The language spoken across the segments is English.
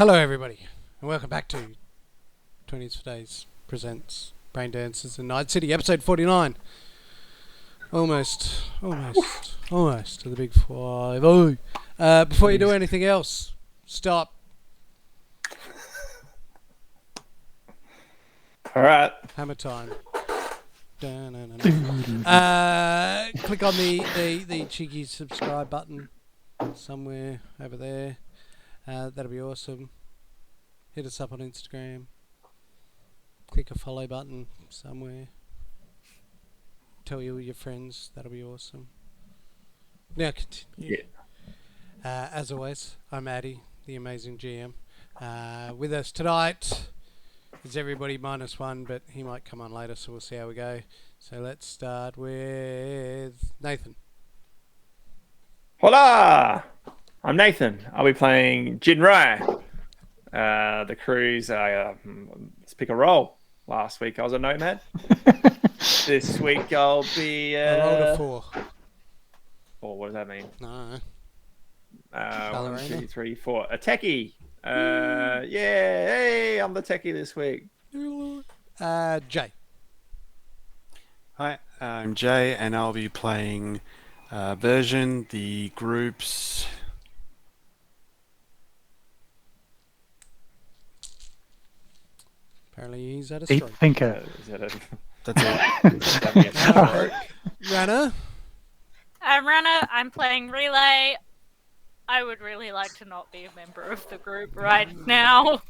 Hello, everybody, and welcome back to 20s for Days presents Braindances in Nightcity, episode 49. Almost to the big 5. Oh, before you do anything else, stop. All right. Hammer time. Click on the cheeky subscribe button somewhere over there. That'll be awesome. Hit us up on Instagram. Click a follow button somewhere. Tell your friends. That'll be awesome. Now continue. Yeah. As always, I'm Addy, the amazing GM. With us tonight is everybody minus one, but he might come on later, so we'll see how we go. So let's start with Nathan. Hola! I'm Nathan. I'll be playing Jinrai. The crew's let's pick a role. Last week I was a nomad. This week I'll be I rolled a 4. Oh, what does that mean? No. 1, 2, 3, 4. A techie. Yeah, hey, I'm the techie this week. Jay. Hi, I'm Jay, and I'll be playing Version, the group's... Apparently he's at a Deep stroke. thinker. Is that a... That's it. Rana. I'm Rana. I'm playing Relay. I would really like to not be a member of the group right now.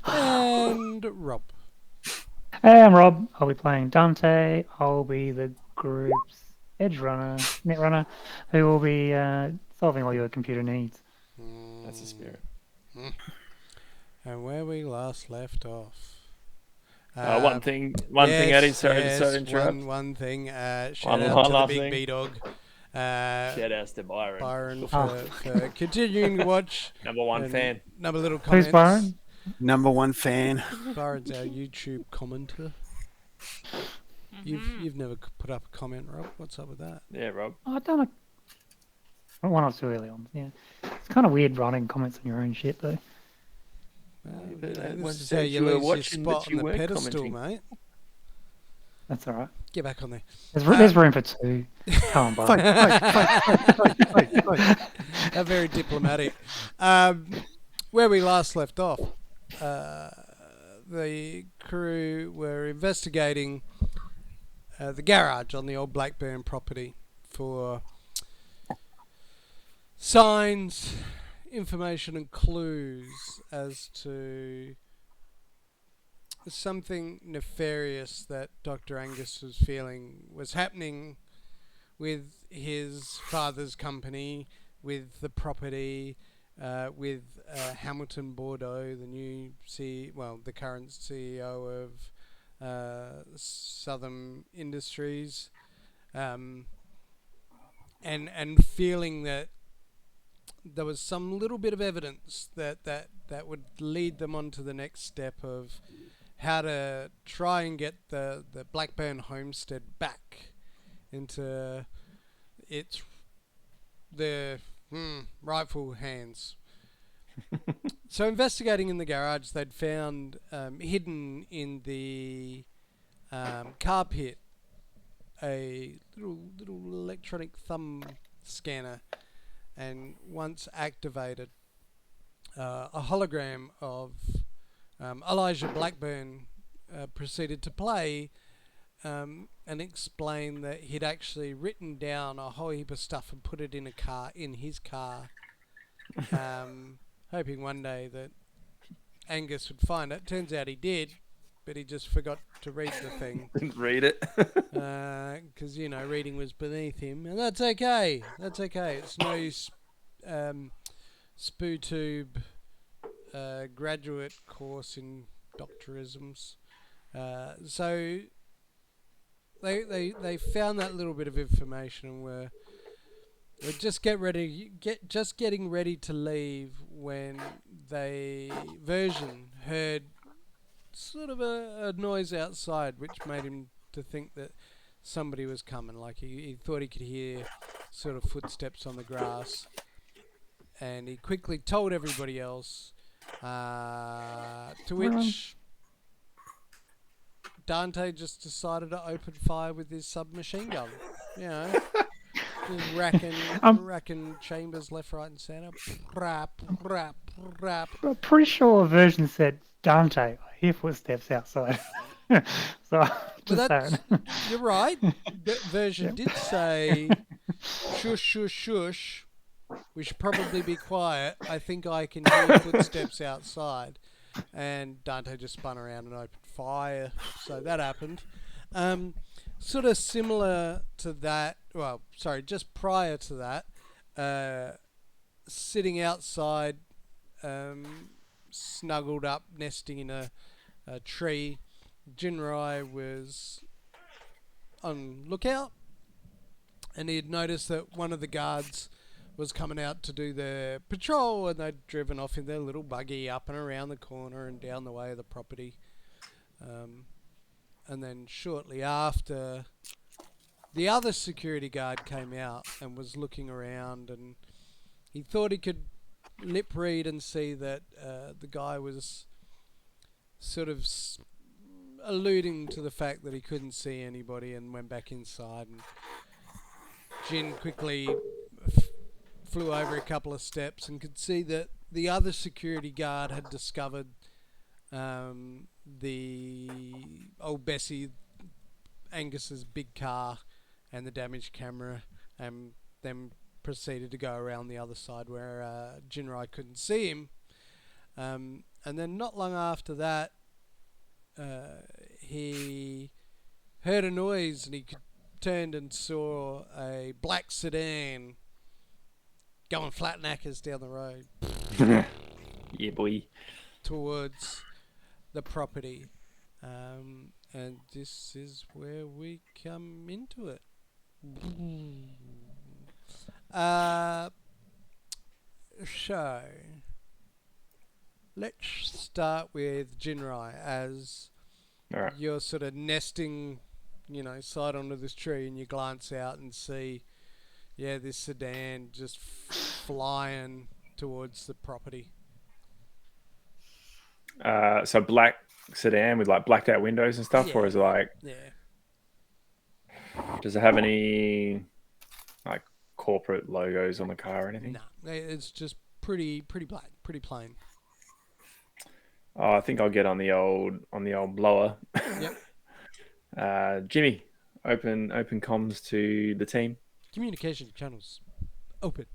And Rob. Hey, I'm Rob. I'll be playing Dante. I'll be the group's edge runner, net runner, who will be solving all your computer needs. That's the spirit. And where we last left off. One thing, Eddie, sorry to interrupt. One thing. Shout One out to the last big thing. B-Dog. Shout outs to Byron. Byron for continuing to watch. Number one and fan. Number little comments. Who's Byron? Number one fan. Byron's our YouTube commenter. You've never put up a comment, Rob. What's up with that? Yeah, Rob. Oh, I've done one or two early on. Yeah, it's kind of weird writing comments on your own shit though. This is how you lose your spot on the pedestal, mate. That's all right. Get back on there. There's room for two. Come on, Byron. How very diplomatic. Where we last left off, the crew were investigating the garage on the old Blackburn property for signs, information and clues as to something nefarious that Dr. Angus was feeling was happening with his father's company, with the property, with Hamilton Bordeaux, the current CEO of Southern Industries, and feeling that there was some little bit of evidence that would lead them on to the next step of how to try and get the Blackburn homestead back into their rightful hands. So investigating in the garage, they'd found hidden in the car pit a little electronic thumb scanner, and once activated, a hologram of Elijah Blackburn proceeded to play and explain that he'd actually written down a whole heap of stuff and put it in his car, hoping one day that Angus would find it. Turns out he did, but he just forgot to read the thing. Didn't read it. Because, reading was beneath him. And that's okay. That's okay. It's no SpooTube graduate course in doctorisms. So they found that little bit of information and were just getting ready to leave when Version heard sort of a noise outside, which made him to think that somebody was coming. Like he thought he could hear sort of footsteps on the grass, and he quickly told everybody else To which Dante just decided to open fire with his submachine gun. You know, just racking chambers left, right, and centre. Rap, rap, rap. I'm pretty sure a version said, Dante, I hear footsteps outside. So, just saying. You're right. That version did say, shush, shush, shush. We should probably be quiet. I think I can hear footsteps outside. And Dante just spun around and opened fire. So that happened. Sort of similar to that. Well, sorry, just prior to that, sitting outside, snuggled up, nesting in a tree. Jinrai was on lookout, and he had noticed that one of the guards was coming out to do their patrol, and they'd driven off in their little buggy up and around the corner and down the way of the property. And then shortly after, the other security guard came out and was looking around, and he thought he could lip read and see that the guy was sort of alluding to the fact that he couldn't see anybody, and went back inside. And Jin quickly flew over a couple of steps and could see that the other security guard had discovered the old Bessie, Angus's big car, and the damaged camera, and then proceeded to go around the other side where Jinrai couldn't see him. And then not long after that, he heard a noise, and he turned and saw a black sedan going flat knackers down the road. Yeah, boy. Towards the property. And this is where we come into it. So, let's start with Jinrai, as Alright. you're sort of nesting, side onto this tree, and you glance out and see, this sedan just flying towards the property. So black sedan with like blacked out windows and stuff, or is it like? Yeah. Does it have any like corporate logos on the car or anything? No, it's just pretty black, pretty plain. Oh, I think I'll get on the old blower. Yep. Jimmy, open comms to the team. Communication channels open.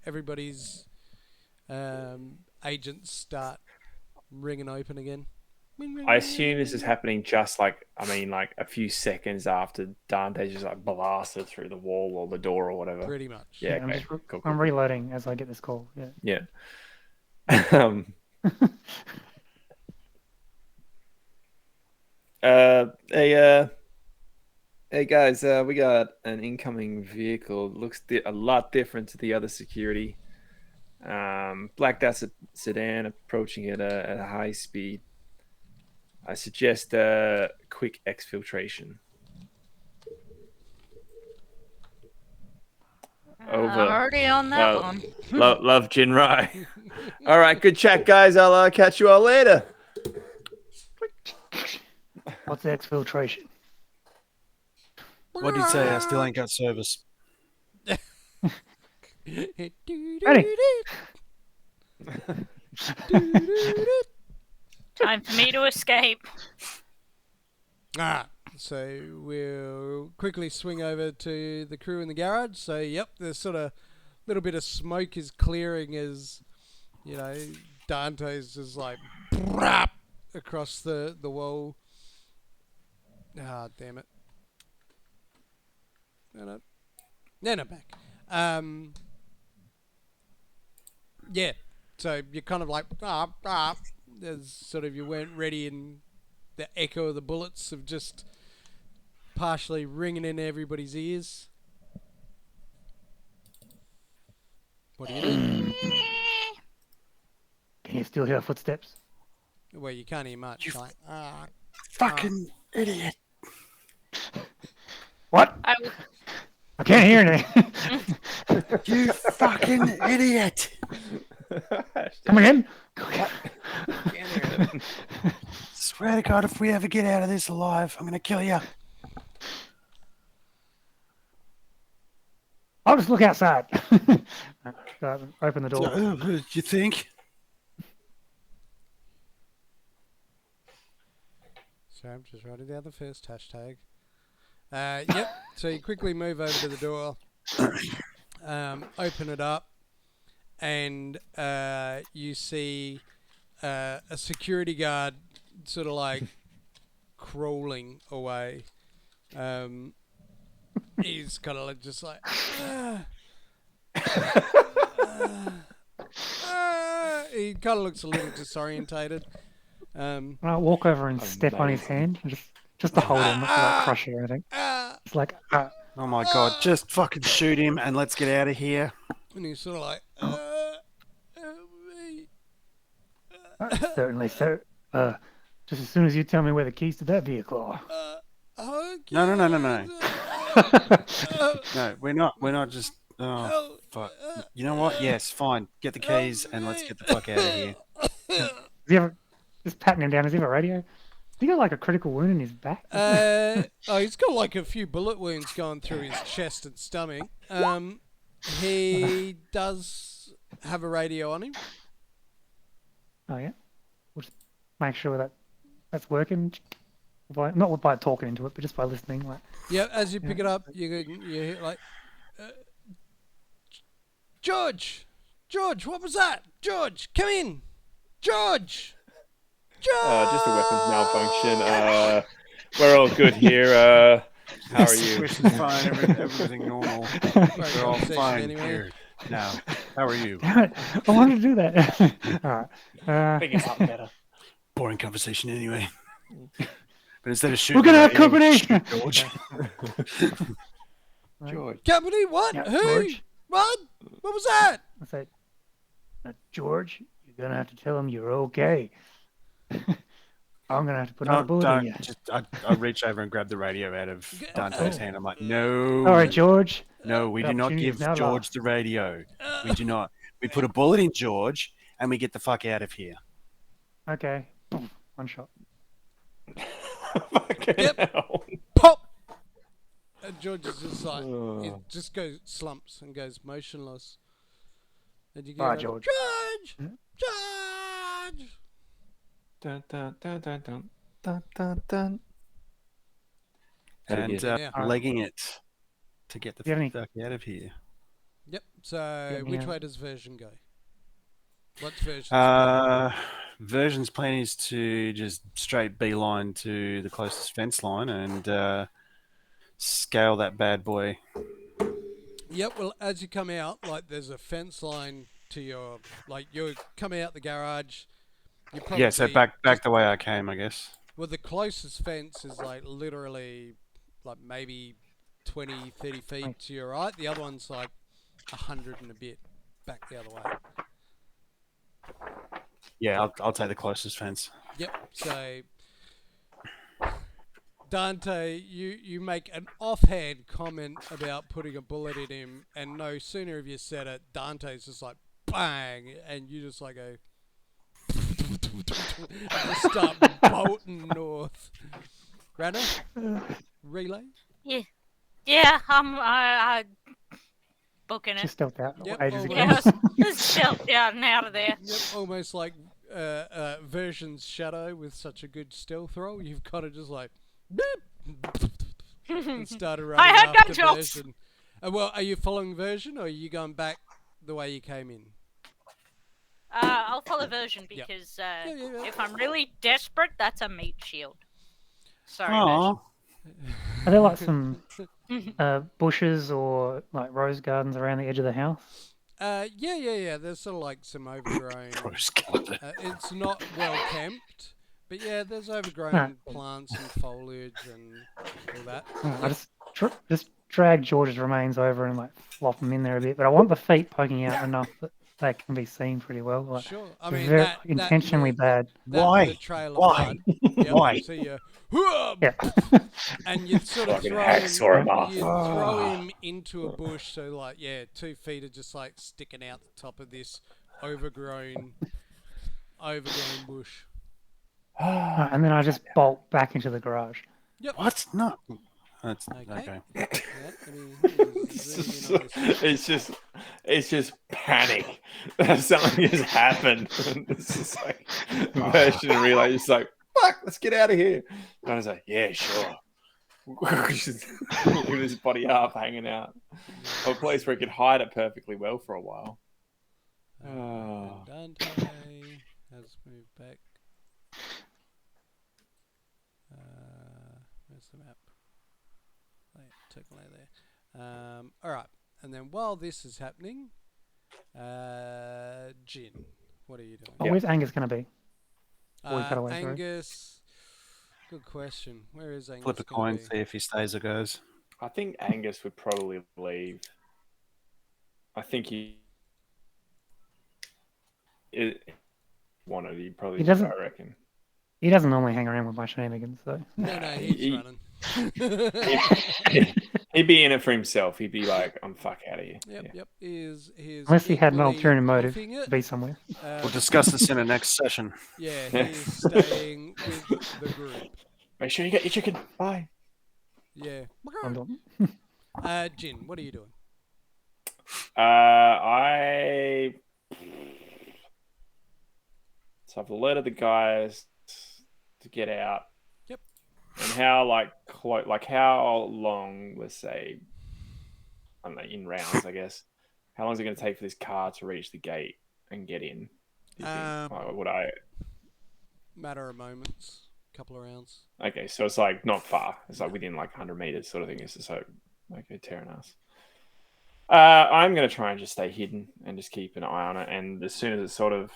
Everybody's agents start ringing open again. I assume this is happening just like a few seconds after Dante just like blasted through the wall or the door or whatever. Pretty much. Yeah, I'm, okay. just Cool. I'm reloading as I get this call. Yeah. Hey guys, we got an incoming vehicle. Looks a lot different to the other security. Blacked out sedan approaching at a high speed. I suggest quick exfiltration. Over. I'm already on that one. Love Jinrai. All right, good chat, guys. I'll catch you all later. What's the exfiltration? What did he say? I still ain't got service. Ready? Time for me to escape. So we'll quickly swing over to the crew in the garage. So, yep, there's sort of a little bit of smoke is clearing as, Dante's just like brap across the wall. Ah, damn it. No, not back. Yeah, so you're kind of like, there's sort of, you weren't ready, and the echo of the bullets have just partially ringing in everybody's ears. What do you do? Can you still hear footsteps? Well, you can't hear much. Like, Fucking idiot. What? I can't hear anything. You fucking idiot. Come again? Swear to God, if we ever get out of this alive, I'm gonna kill you. I'll just look outside. Open the door. You think? So I'm just writing down the first hashtag. Yep. So you quickly move over to the door, open it up, and you see a security guard sort of like crawling away. He's kind of like just like. He kind of looks a little disorientated. I'll walk over and step on his hand, just to hold him, not to like crush it or anything. It's like, Oh my God! Just fucking shoot him and let's get out of here. And he's sort of like, me. certainly, sir. Just as soon as you tell me where the keys to that vehicle are. Okay. No. No, we're not just. Oh, fuck. You know what? Yes, fine. Get the keys and let's get the fuck out of here. Has he ever just patting him down? Has he have a radio? Has he got like a critical wound in his back? He's got like a few bullet wounds going through his chest and stomach. He does have a radio on him. Oh yeah. We'll just make sure that's working. Not by talking into it, but just by listening. Like. Yeah, as you pick it up, you hear like, George, what was that? George, come in, George. Just a weapons malfunction. We're all good here. How are you? Situation's fine. Everything normal. We're all fine anyway. here. Now, how are you? Damn it! I wanted to do that. All right. Think it's something better. Boring conversation anyway. But instead of shooting, We're gonna have company. shoot George. George. Company? What? Yeah, Who? George. What? What was that? I said, George, you're gonna have to tell him you're okay. I'm gonna have to put on a bullet in you. I reach over and grab the radio out of Dante's hand. I'm like, no. All right, George. No, we do not Opportunity give is now George the radio. We do not. We put a bullet in George and we get the fuck out of here. Okay. Boom. One shot. Fucking Yep. hell. Pop! And George is just like, it just goes slumps and goes motionless. And you go, All right, George. George! George! Dun, dun, dun, dun, dun, dun, dun, dun. And Yeah. legging it to get the Do you have any- fuck out of here. Yep, so Get me which out. way does version go? What's version's plan? Version's plan is to just straight beeline to the closest fence line and scale that bad boy. Yep, well, as you come out, like, there's a fence line to your, like, you're coming out the garage. You probably Yeah, so back the way I came, I guess. Well, the closest fence is, like, literally, like, maybe 20, 30 feet to your right. The other one's, like, 100 and a bit back the other way. Yeah, I'll take the closest fence. Yep, so... Dante, you make an offhand comment about putting a bullet in him, and no sooner have you said it, Dante's just like, bang, and you just like go... and just start bolting north. Rana? Relay? Yeah, I'm booking it. Just stealth out Yep, ages ago. Yeah, just stealth out and out of there. Yep, almost like Version's shadow with such a good stealth roll. You've got to just like... Beep, and started running I heard after gunshots. Version. Well, are you following Version, or are you going back the way you came in? I'll follow version Yep. because yeah. if I'm really desperate, that's a meat shield. Sorry, Aw. Are there like some bushes or like rose gardens around the edge of the house? Yeah. There's sort of like some overgrown. Rose garden. It's not well kept, but yeah, there's overgrown No. plants and foliage and all that. I just drag George's remains over and like flop them in there a bit, but I want the feet poking out enough that they can be seen pretty well. Like, Sure, I they're mean very that intentionally bad. Why? The trail of Why? blood. Yep, Why? So you, Yeah. and you sort of Fucking throw hacksaw him him, off. you throw him into a bush, so like 2 feet are just like sticking out the top of this overgrown bush. Alright, and then I just bolt back into the garage. Yep. What? No. That's Okay. okay. Yeah, let me zoom in on this. It's just panic. Something has happened. It's just like version of relay. Just like, fuck, let's get out of here. And I was like, yeah, sure. Just leave his body up, hanging out. A place where he could hide it perfectly well for a while. And Dante has moved back. Where's the map? Take away there. All right, and then while this is happening, Jin, what are you doing? Oh, where's Angus going to be? Before we cut away, sorry. Angus. Good question. Where is Angus? Flip a gonna coin, be? see if he stays or goes. I think Angus would probably leave. I think he wanted. He probably. He doesn't- I reckon. He doesn't normally hang around with my shenanigans, so. No, he's He- running. He'd be in it for himself. He'd be like, "I'm fuck out of here." Yep, Yeah. yep. He is Unless he had an equally ulterior motive wolfing to it. be somewhere. We'll discuss this in the next session. Yeah, he's staying with the group. Make sure you get your chicken. Bye. Yeah. I'm done. Jin, what are you doing? So I've alerted the guys to get out. Yep. And how how long? Let's say, I don't know, in rounds, I guess. How long is it going to take for this car to reach the gate and get in? Do you think? Would I? Matter of moments. Couple of rounds. Okay, so it's like not far. It's like within like 100 meters, sort of thing. It's just so okay, tearing us. I'm going to try and just stay hidden and just keep an eye on it. And as soon as it's sort of,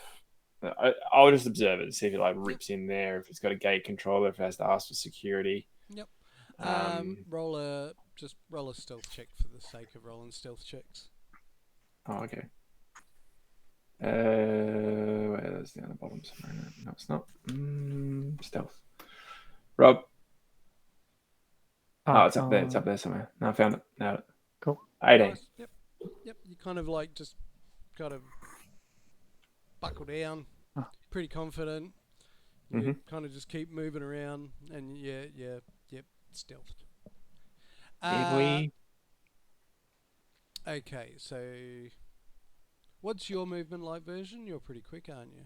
I'll just observe it and see if it like rips in there, if it's got a gate controller, if it has to ask for security. Yep. Roll a stealth check for the sake of rolling stealth checks. Oh, okay. Wait, that's down the bottom somewhere. No, it's not. Stealth. Rob. Oh, it's up there. It's up there somewhere. No, I found it. Nailed it. Cool. 18. Nice. Yep. You kind of like just kind of buckle down. Pretty confident. You kind of just keep moving around, and yep, stealth. Okay, so what's your movement like version? You're pretty quick, aren't you?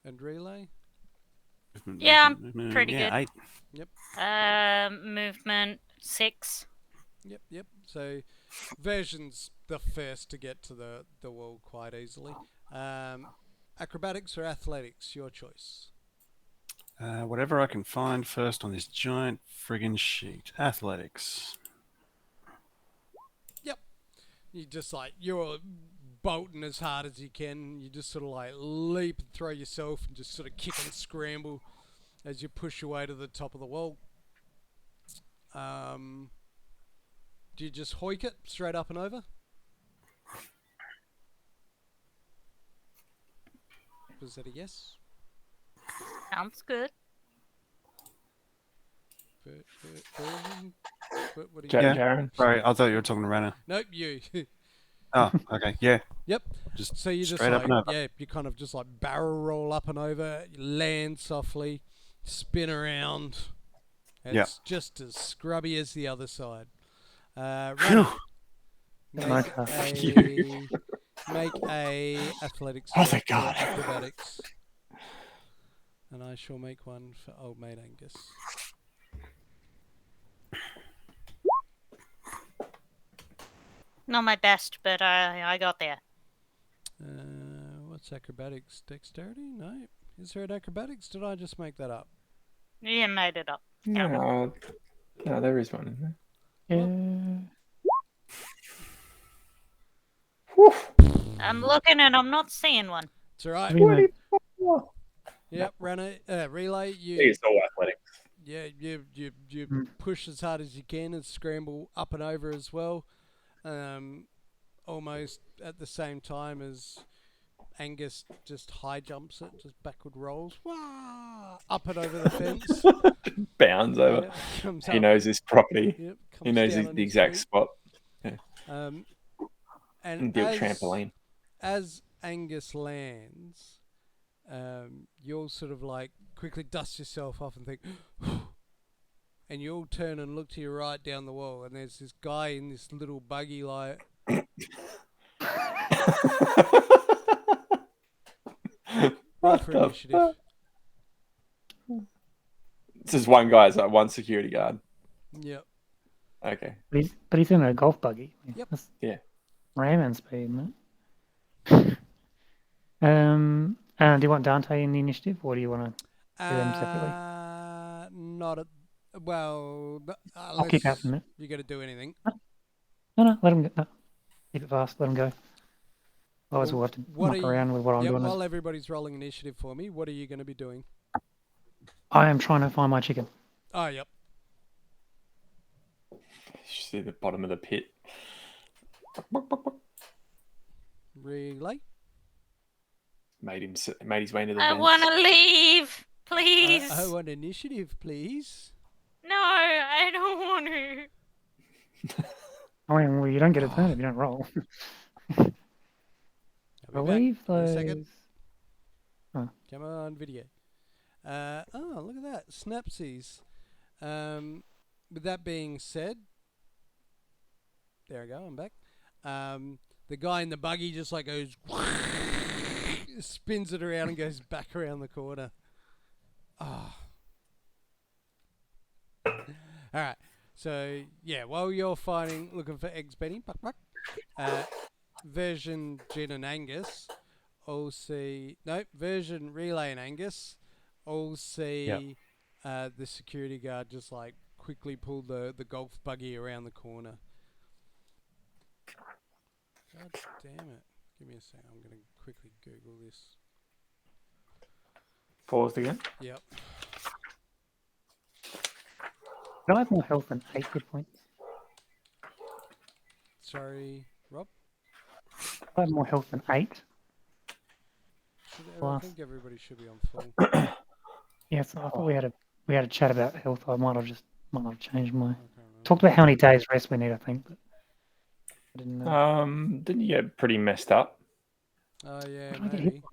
And relay? Yeah, I'm pretty good. 8. Movement 6. Yep. So version's the first to get to the wall quite easily. Acrobatics or athletics, your choice. Whatever I can find first on this giant friggin' sheet. Athletics. Yep. You just you're bolting as hard as you can. You just sort of leap and throw yourself and just sort of kick and scramble as you push your way to the top of the wall. Do you just hoik it straight up and over? Was that a yes? Sounds good. What do you Jaren. Sorry, I thought you were talking to Rana. Nope, you. Oh, okay. Yeah. Yep. Just So you just straight up and over. yeah, you kind of just barrel roll up and over, you land softly, spin around. It's just as scrubby as the other side. Phew. Make a athletics Oh, check thank for God. acrobatics. And I shall make one for old mate Angus. Not my best, but I got there. What's acrobatics? Dexterity? No. Is there an acrobatics? Did I just make that up? You made it up. No, there is one in there. I'm looking and I'm not seeing one. It's alright. Yeah. Yep, relay. I think it's all athletics. Yeah, you push as hard as you can and scramble up and over as well. Almost at the same time as Angus just high jumps it, just backward rolls, wah, up and over the fence. Bounds over. Yeah, comes He up. knows his property. Yep, He comes knows down on the his exact feet. spot. And Built trampoline. as Angus lands, you'll sort of like quickly dust yourself off and think, and you all turn and look to your right down the wall, and there's this guy in this little buggy like. Roll for initiative. This is one guy's like one security guard. Yep. Okay. But he's in a golf buggy. Yep. That's Yeah. ramming speed, isn't it? Do you want Dante in the initiative, or do you want to do them separately? Not at. Well, I'll keep out for a minute. You got to do anything. No, let him go. No. Keep it fast. Let him go. Otherwise, we'll have to What muck are around with what I'm doing. While everybody's rolling initiative for me, what are you going to be doing? I am trying to find my chicken. Oh, yep. You see the bottom of the pit. Relay. Made his way into the I vents. want to leave, please. I want initiative, please. No, I don't want to. I mean, well, you don't get a turn if you don't roll. I believe those. Second. Come on, video. Look at that. Snapsies. With that being said, there I go, I'm back. The guy in the buggy just like goes, spins it around and goes back around the corner. Oh. Alright, so yeah, while you're looking for eggs, Benny, version Jin and Angus all see, version Relay and Angus all see the security guard just like quickly pull the golf buggy around the corner. God damn it. Give me a second, I'm going to quickly Google this. Paused again. Yep. Do I have more health than 8 hit points? Sorry, Rob? I have more health than 8. I think everybody should be on full. Yes, I thought we had a chat about health. I might have changed my. Talked about how many days rest we need, I think, but I didn't know. Didn't you get pretty messed up? Oh yeah, Did I get hit maybe.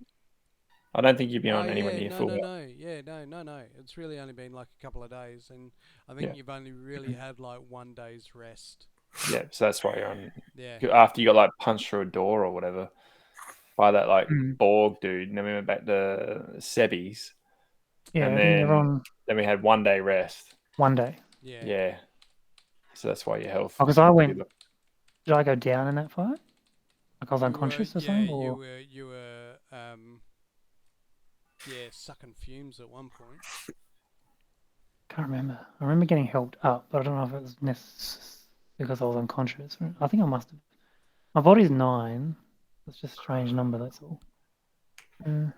I don't think you'd be on anywhere near full. No. Yeah, no. It's really only been like a couple of days, and I think you've only really had like 1 day's rest. Yeah, so that's why you're on. Yeah. After you got like punched through a door or whatever by that like Borg dude, and then we went back to Sebi's. Yeah, and then we had 1 day rest. 1 day. Yeah. Yeah. So that's why your health. Oh, because I went. Did I go down in that fight? Like I was unconscious or something? Or? You were sucking fumes at one point. Can't remember. I remember getting helped up, but I don't know if it was because I was unconscious. I think I must have. My body's 9. It's just a strange number, that's all. Because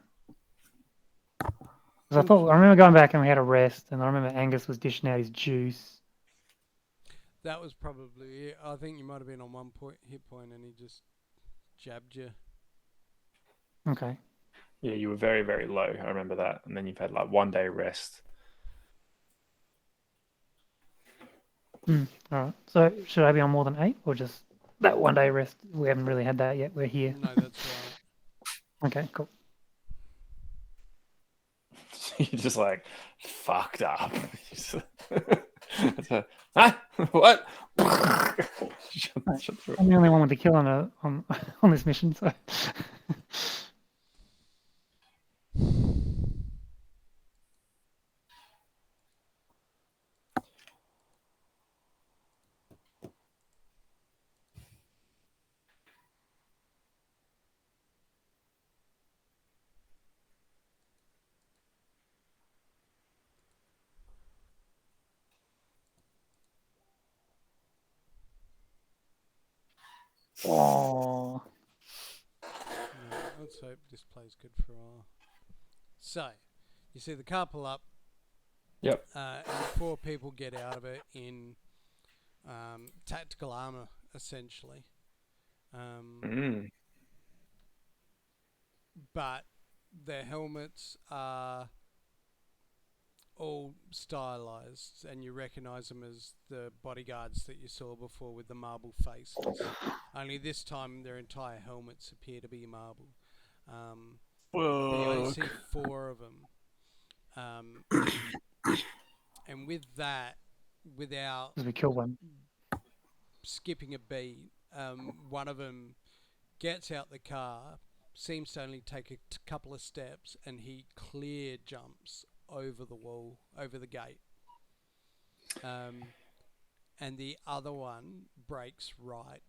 I remember going back and we had a rest, and I remember Angus was dishing out his juice. That was probably it. I think you might have been on 1 hit point and he just jabbed you. Okay. Yeah, you were very, very low. I remember that. And then you've had like 1 day rest. All right. So should I be on more than 8 or just that 1 day rest? We haven't really had that yet. We're here. No, that's right. Okay, cool. You're just like fucked up. What? Shut through. I'm the only one with the kill on this mission, so. Oh. Let's hope this plays good for all. So, you see the car pull up. Yep. And 4 people get out of it in tactical armor, essentially. But their helmets are all stylized, and you recognise them as the bodyguards that you saw before with the marble faces. Only this time their entire helmets appear to be marble. But you only see 4 of them. And with that, without Because we killed one. skipping a beat, one of them gets out the car, seems to only take a couple of steps, and he clear jumps over the wall, over the gate. And the other one breaks right.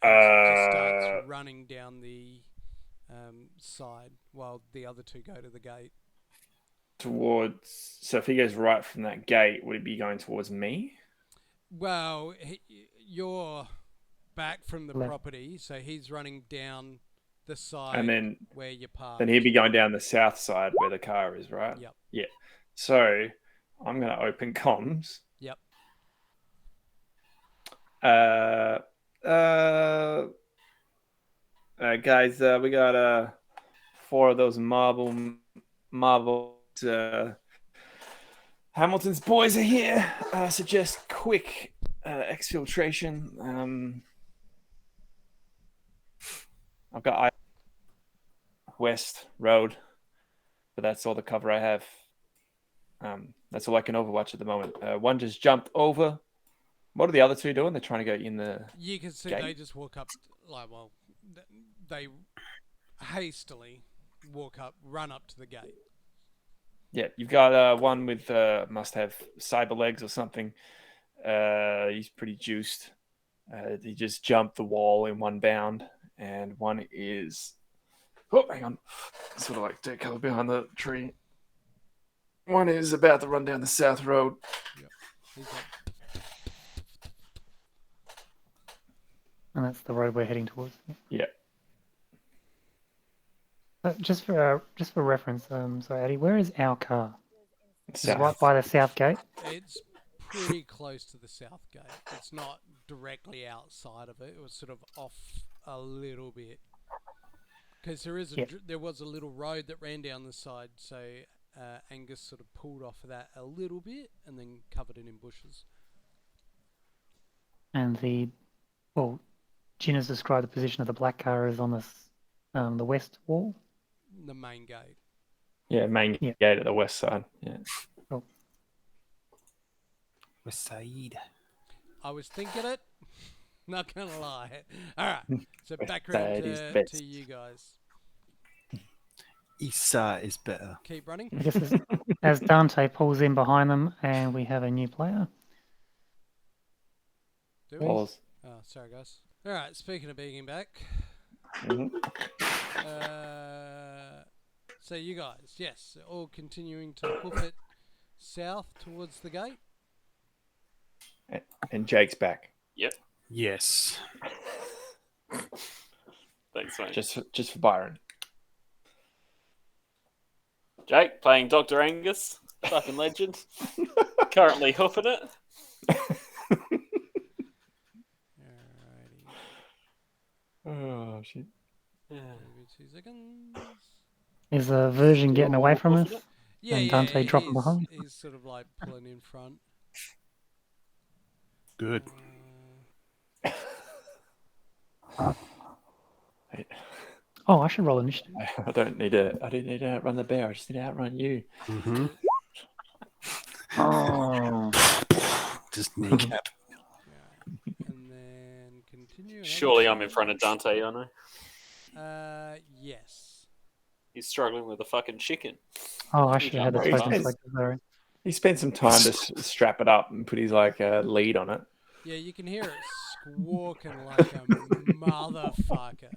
Just starts running down the side while the other 2 go to the gate. So if he goes right from that gate, would he be going towards me? Well, you're back from the Left. property, so he's running down the side And then where you parked. Then he'd be going down the south side where the car is, right? Yep. Yeah. So I'm going to open comms. Yep. Guys, we got 4 of those marble Hamilton's boys are here. Suggest quick exfiltration. I've got West Road, but that's all the cover I have. That's all I can overwatch at the moment. One just jumped over. What are the other 2 doing? They're trying to go in the. You can see gate? they just walk up, they hastily run up to the gate. Yeah, you've got one with must have cyber legs or something. He's pretty juiced. He just jumped the wall in one bound, and one is. Oh, hang on. Sort of like take cover behind the tree. One is about to run down the south road. Yep. He's like, And that's the road we're heading towards. Yeah. Just for reference, sorry, Eddie, where is our car? Is it South. right by the south gate? it's pretty close to the south gate. It's not directly outside of it. It was sort of off a little bit. Because there was a little road that ran down the side, so Angus sort of pulled off of that a little bit and then covered it in bushes. And Jin has described the position of the black car as on the west wall. The main gate. Yeah, main Yeah. gate at the west side. Yeah. West Side. I was thinking it. Not gonna lie. All right. So back West around side is best. to you guys. East side is better. Keep running. I guess as Dante pulls in behind them, and we have a new player. Do we? Pause. Oh, sorry guys. All right. Speaking of being back. Mhm. So you guys, yes, all continuing to hoof it south towards the gate. And Jake's back. Yes. Thanks, mate. Just for Byron. Jake playing Dr. Angus, fucking legend. Currently hoofing it. Alrighty. Oh shit. Yeah. Maybe 2 seconds. Is the version getting away from us? Hoofing it. Yeah, And yeah. Dante dropping he's, behind? he's sort of like pulling in front. Good. Oh, I should roll initiative. I didn't need to outrun the bear. I just need to outrun you. Mm-hmm. Oh, Just kneecap. And then continue. Surely I'm in front of Dante, aren't I? Yes. He's struggling with a fucking chicken. I should have had the He's- token selected. Sorry. He spent some time to strap it up and put his lead on it. Yeah, you can hear it squawking like a motherfucker.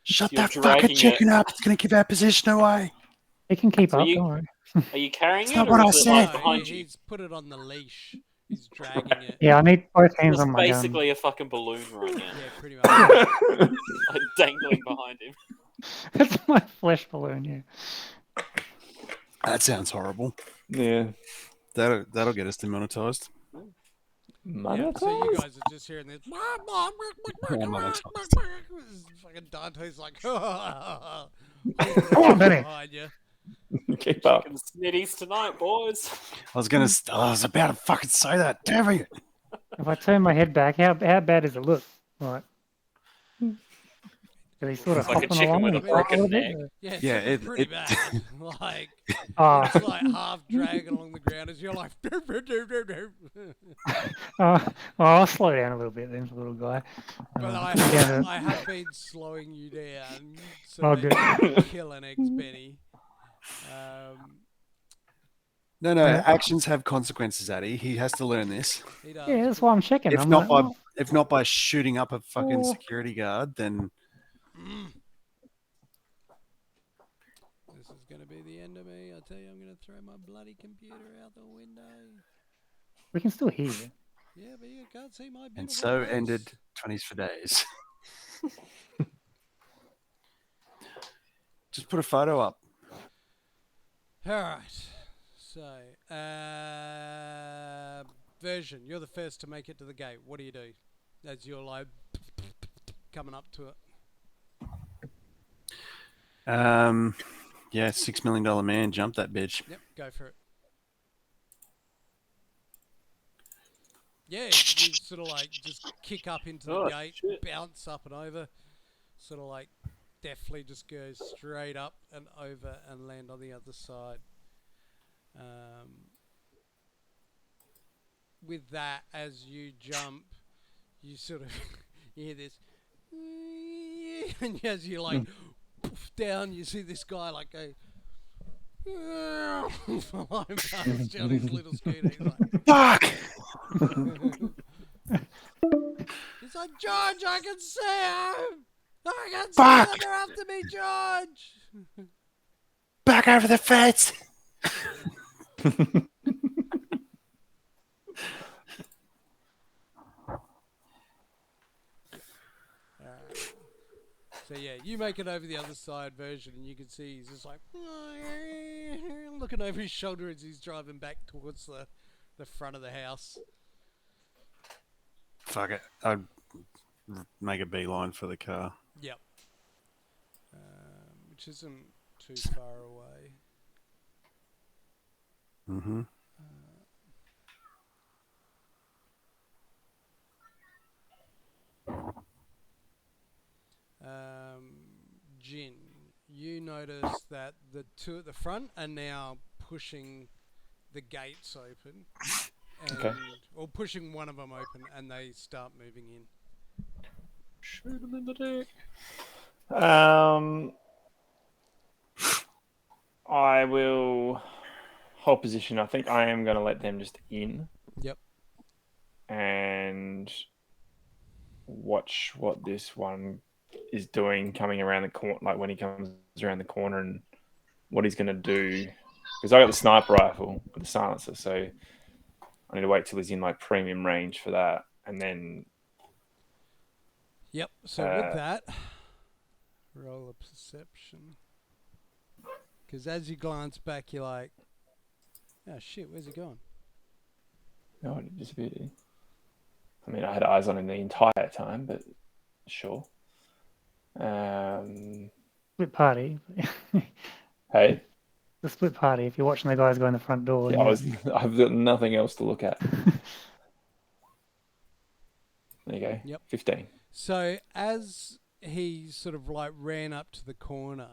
Shut You're that dragging fucking chicken it. up. It's going to give our position away. It can keep So up. you- Don't worry. Are you carrying That's it, not or what I is it said. like No, behind you? he's put it on the leash. He's dragging it. Yeah, I need both hands It's on my gun. basically a fucking balloon right now, Yeah, pretty much. like dangling behind him. It's my flesh balloon. Yeah. That sounds horrible. Yeah. That'll get us demonetized. Yeah, so you guys are just hearing this. Fucking Dante's like, on, Benny. behind you. Keep up. Chicken snitties tonight, boys. I was about to fucking say that. Damn it. If I turn my head back, how bad does it look? Like, are they sort of It's like a hopping chicken along with and a fight broken a bit? neck. Yeah, it's Yeah, looking it- pretty it- bad. Like, Oh, it's like half dragging along the ground as you're like. I'll slow down a little bit then, little guy. But Yeah. I have been slowing you down so Oh, that you kill an ex-Benny. No, actions have consequences, Addy. He has to learn this. He does. Yeah, that's why I'm checking. If I'm not like, by if not by shooting up a fucking security guard, then This is going to be the end of me. I tell you, I'm going to throw my bloody computer out the window. we can still hear you. Yeah, but you can't see my beautiful and so face. ended 20s for days. Just put a photo up. All right. So, version, you're the first to make it to the gate. What do you do as you're like coming up to it? Yeah, $6 million man, jump that bitch. Yep, go for it. Yeah, you sort of like just kick up into the Oh, gate, shit. bounce up and over, sort of like deftly just go straight up and over and land on the other side. With that, as you jump, you sort of you hear this, and as you like poof down, you see this guy like go flying past you on his little scooter. He's like, Fuck! he's like, George, I can see him! I can see Fuck! them, they're after me, George! Back over the fence! So yeah, you make it over the other side version, and you can see he's just like looking over his shoulder as he's driving back towards the front of the house. Fuck it. I'd make a beeline for the car. Yep. Which isn't too far away. Mm-hmm. Jin, you notice that the two at the front are now pushing the gates open, and, Okay. or pushing one of them open, and they start moving in. Shoot him in the dick. I will hold position. I think I am going to let them just in. Yep. And watch what this one is doing coming around the corner, like when he comes around the corner and what he's going to do. Because I got the sniper rifle with the silencer, so I need to wait till he's in like premium range for that. And then Yep. So with that, roll a perception. Because as you glance back, you're like, "Oh shit, where's he gone?" no, it disappeared. I mean, I had eyes on him the entire time, but sure. Split party. Hey, The split party. If you're watching the guys go in the front door. yeah, I've got nothing else to look at. There you go. Yep. 15. So as he sort of like ran up to the corner,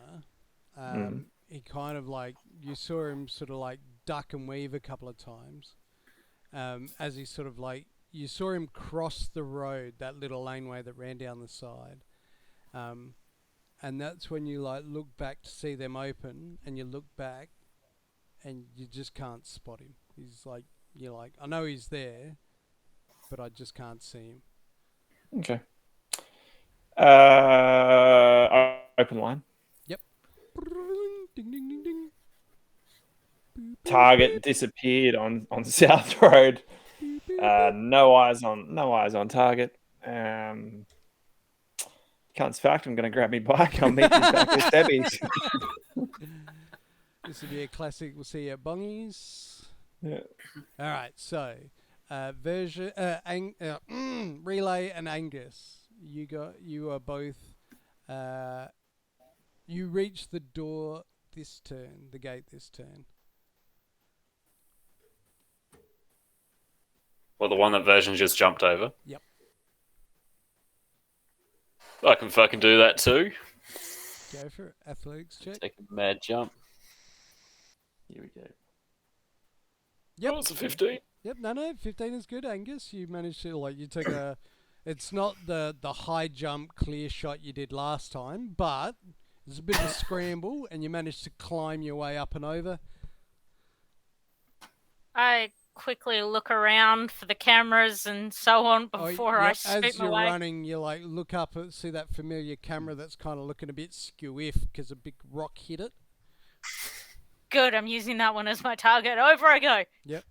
he kind of like, you saw him sort of like duck and weave a couple of times. As he sort of like, you saw him cross the road, that little laneway that ran down the side. And that's when you like look back to see them open, and you look back and you just can't spot him. He's like, you're like, I know he's there, but I just can't see him. Okay. Open line. Yep. Ding, ding, ding, ding. Target disappeared on South Road. No eyes on target. Can't fact. I'm going to grab my bike. I'll meet you back with Debbie's. This will be a classic. We'll see you at Bongies. Yeah. All right. So, Relay and Angus, you are both. You reach the door, this turn. The gate this turn. Well, the one that Version just jumped over. Yep. I can fucking do that too. Go for it. Athletics check. Take a mad jump. Here we go. Yep. Oh, it's a 15. Yep. No. 15 is good, Angus. You managed to you took a. It's not the high jump clear shot you did last time, but there's a bit of a scramble, and you managed to climb your way up and over. I quickly look around for the cameras and so on before I As scoot my you're way. running, you look up and see that familiar camera that's kind of looking a bit skew-iff because a big rock hit it. Good, I'm using that one as my target. Over I go. Yep.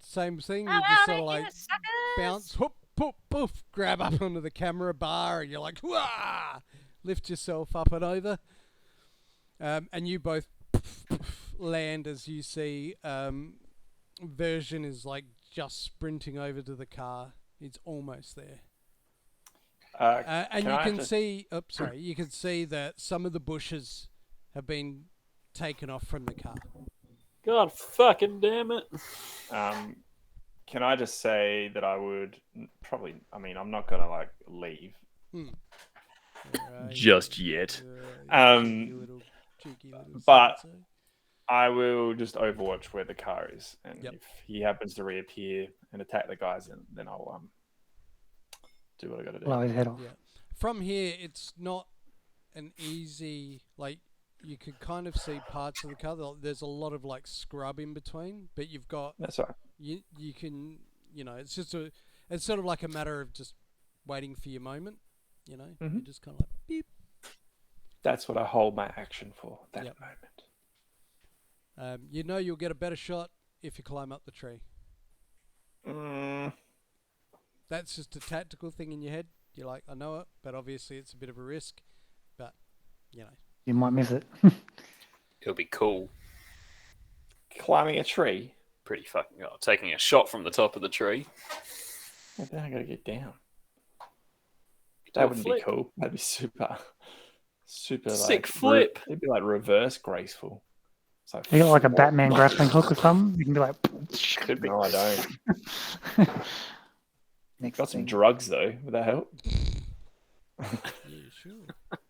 Same thing. How You just about sort of it, you suckers? bounce, whoop, poof, poof, grab up onto the camera bar, and you're like, wah! Lift yourself up and over. And you both land as you see Version is just sprinting over to the car. It's almost there. And you can see, you can see that some of the bushes have been taken off from the car. God fucking damn it. Can I just say that I would probably... I mean, I'm not going to, leave. Just yet. Cheeky little But so-and-so. I will just overwatch where the car is. And Yep. if he happens to reappear and attack the guys, then I'll do what I got to do. Blow his head off. Yeah. From here, it's not an easy... you could kind of see parts of the car. There's a lot of scrub in between, but you've got... That's all right. You can... it's just it's sort of like a matter of just waiting for your moment. You're just kind of beep. That's what I hold my action for, that Yep. moment. You'll get a better shot if you climb up the tree. That's just a tactical thing in your head. You're like, I know it, but obviously it's a bit of a risk. But, You might miss it. It'll be cool. Climbing a tree? Pretty fucking cool. Taking a shot from the top of the tree. Yeah, then I got to get down. Do That a wouldn't flip. be cool. That'd be super Sick flip. It'd be reverse graceful. It's You got like a Batman grappling hook or something. You can be like. Could be. No, I don't. Next Got some thing. drugs though. Would that help? Yeah, sure.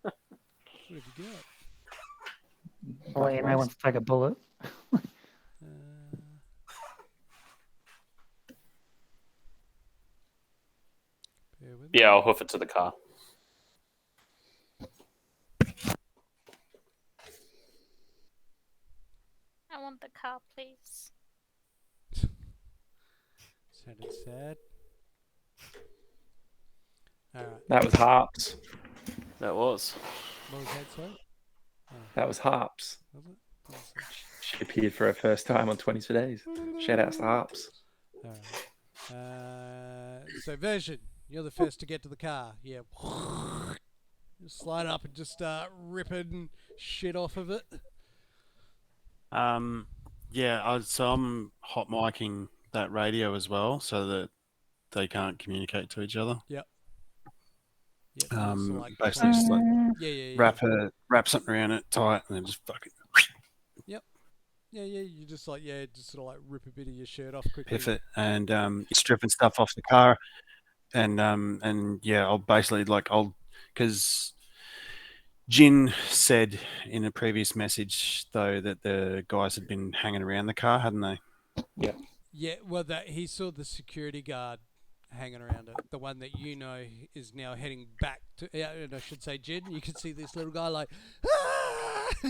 What have you got? I'll let you know once to take a bullet. Bear with me. Yeah, I'll hoof it to the car. I want the car, please. Sounded sad. Alright. That was harps. That was. What was that, sorry? That was harps. Was it? What was that? She appeared for her first time on 22 Days. Shout out to harps. Alright. So, Version, you're the first to get to the car. Yeah. Just slide up and just start ripping shit off of it. So I'm hot micing that radio as well, so that they can't communicate to each other. Yep. Yep. Basically, just yeah. wrap something around it tight, and then just fucking Yeah, you just just sort of rip a bit of your shirt off quickly. piff it, and stripping stuff off the car, and I'll basically because Jin said in a previous message though that the guys had been hanging around the car, hadn't they? Yeah. Yeah, well, he saw the security guard hanging around it. The one that is now heading back to... I should say, Jin, you can see this little guy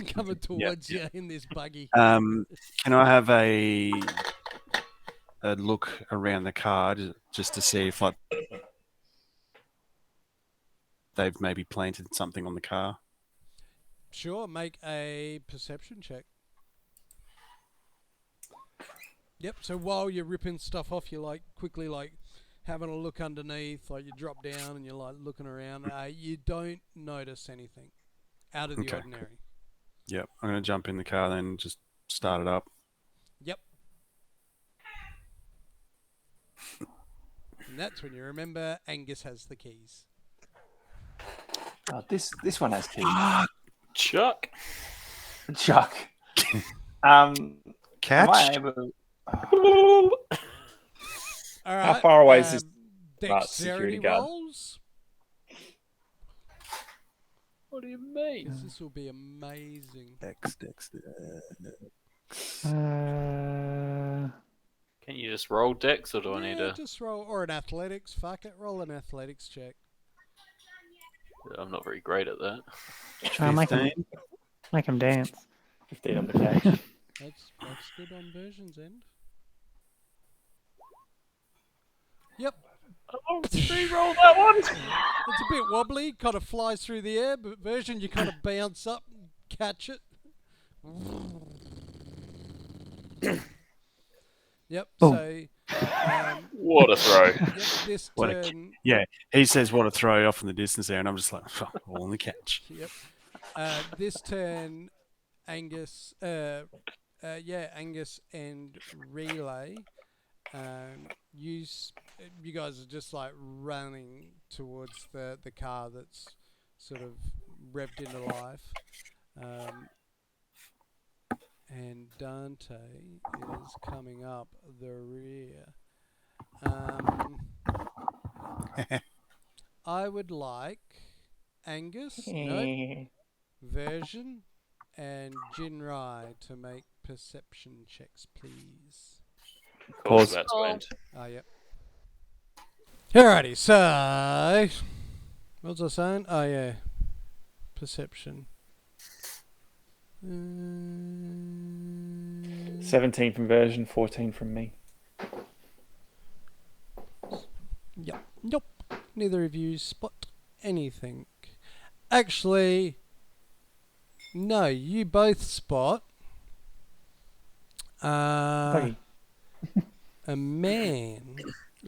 coming towards you in this buggy. Can I have a look around the car just to see if they've maybe planted something on the car? Sure, make a perception check. Yep, so while you're ripping stuff off, you're quickly having a look underneath, you drop down and you're looking around. You don't notice anything out of the ordinary. Yep, I'm going to jump in the car then and just start it up. Yep. And that's when you remember Angus has the keys. Oh, this one has keys. Chuck. Chuck. Am I Catch. able? All right. How far away is this Dexterity security guard? rolls. What do you mean? 'Cause this will be amazing. Dex. Can you just roll Dex, or do I need Yeah, to? just roll, or an athletics. Fuck it, roll an athletics check. I'm not very great at that. Make 15. him dance. 15 on the catch. That's good on version's end. Yep, Oh, re-roll that one. it's a bit wobbly, kind of flies through the air, but version you kind of bounce up, and catch it. Yep. Boom. So, What a throw! yep, this What a turn. Yeah, he says what a throw off in the distance there, and I'm just like, all in the catch. Yep. This turn, Angus. Angus and Relay. You guys are just like running towards the car that's sort of revved into life. And Dante is coming up the rear. I would like Angus, Version, and Jinrai to make perception checks, please. Pause. That's Oh. went. Oh, yep. Alrighty, so... What was I saying? Oh, yeah. Perception. 17 from version, 14 from me. Yep. Nope. Neither of you spot anything. Actually, no, you both spot Buggy. a man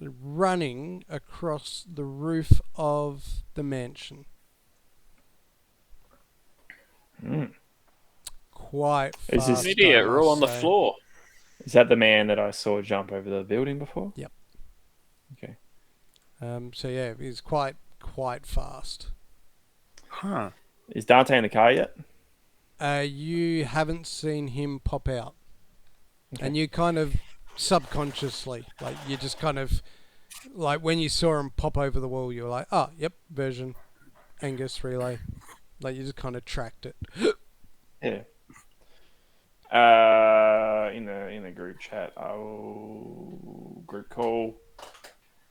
running across the roof of the mansion. Quite fast. Is this- An idiot. I We're all on must the say. floor. Is that the man that I saw jump over the building before? Yep. Okay. So yeah, he's quite fast. Huh. Is Dante in the car yet? You haven't seen him pop out, Okay. and you kind of subconsciously, like you just kind of, like when you saw him pop over the wall, you were like, oh, yep, Version, Angus, Relay, like you just kind of tracked it. Yeah. In the group chat, I'll group call.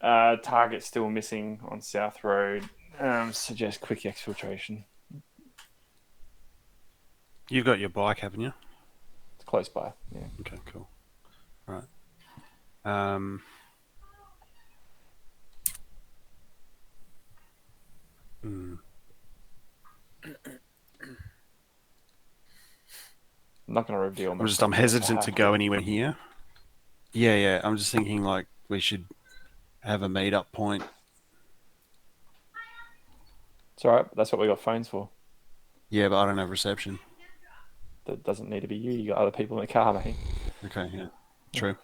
Target still missing on South Road. Suggest quick exfiltration. You've got your bike, haven't you? It's close by. Yeah. Okay, cool. Right. Um. hmm. I'm not going to reveal. I'm hesitant to go anywhere here. Yeah. I'm just thinking like we should have a meet-up point. It's all right. That's what we got phones for. Yeah, but I don't have reception. That doesn't need to be you. You got other people in the car, mate. Okay, yeah. True.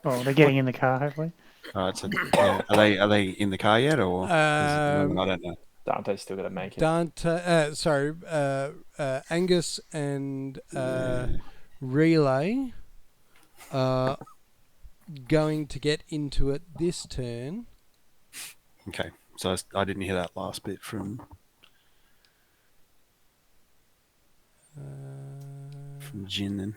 Oh, they're getting in the car, hopefully. All right, so yeah. Are they in the car yet, or I don't know. Dante's still got to make it. Angus and Relay are going to get into it this turn. Okay, so I didn't hear that last bit from Jin then.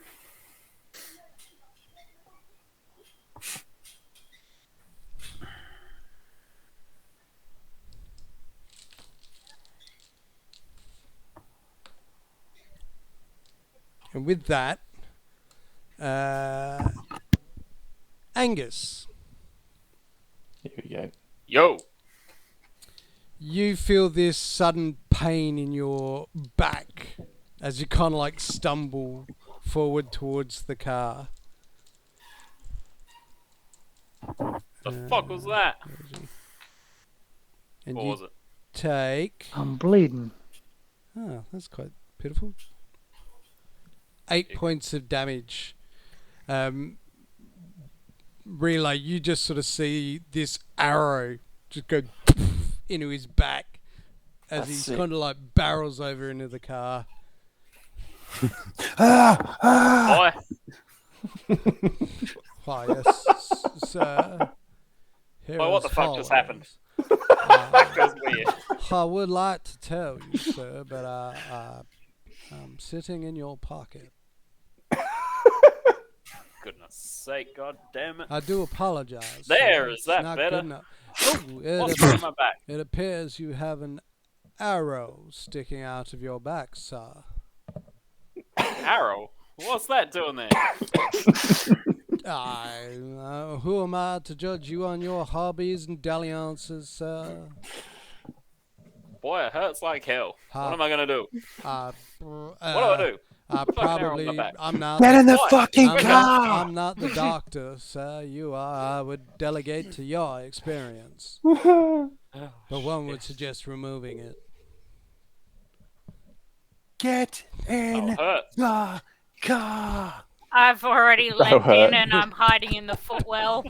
And with that, Angus, Here we go. Yo. you feel this sudden pain in your back as you kind of like stumble forward towards the car. The fuck was that? And What you was it? take... I'm bleeding. Oh, that's quite pitiful. 8 points of damage. Relay, you just sort of see this arrow just go into his back as That's he sick. kind of like barrels over into the car. Boy, Why, yes, sir. boy, what the fuck just happened? follows. That feels weird. I would like to tell you, sir, but I'm sitting in your pocket. Goodness sake, god damn it. I do apologize. There, sir. is It's that not better? good enough. Oh, What's wrong with my back? it appears you have an arrow sticking out of your back, sir. Arrow? What's that doing there? Who am I to judge you on your hobbies and dalliances, sir? Boy, it hurts like hell. Huh. What am I gonna do? What What do I do? Fucking arrow on my back. I'm not. Get in the What? fucking I'm car! I'm not the doctor, sir. You are. I would delegate to your experience. Oh, But one would suggest removing it. Get in hurt. the car! I've already That'll leapt hurt. in and I'm hiding in the footwell.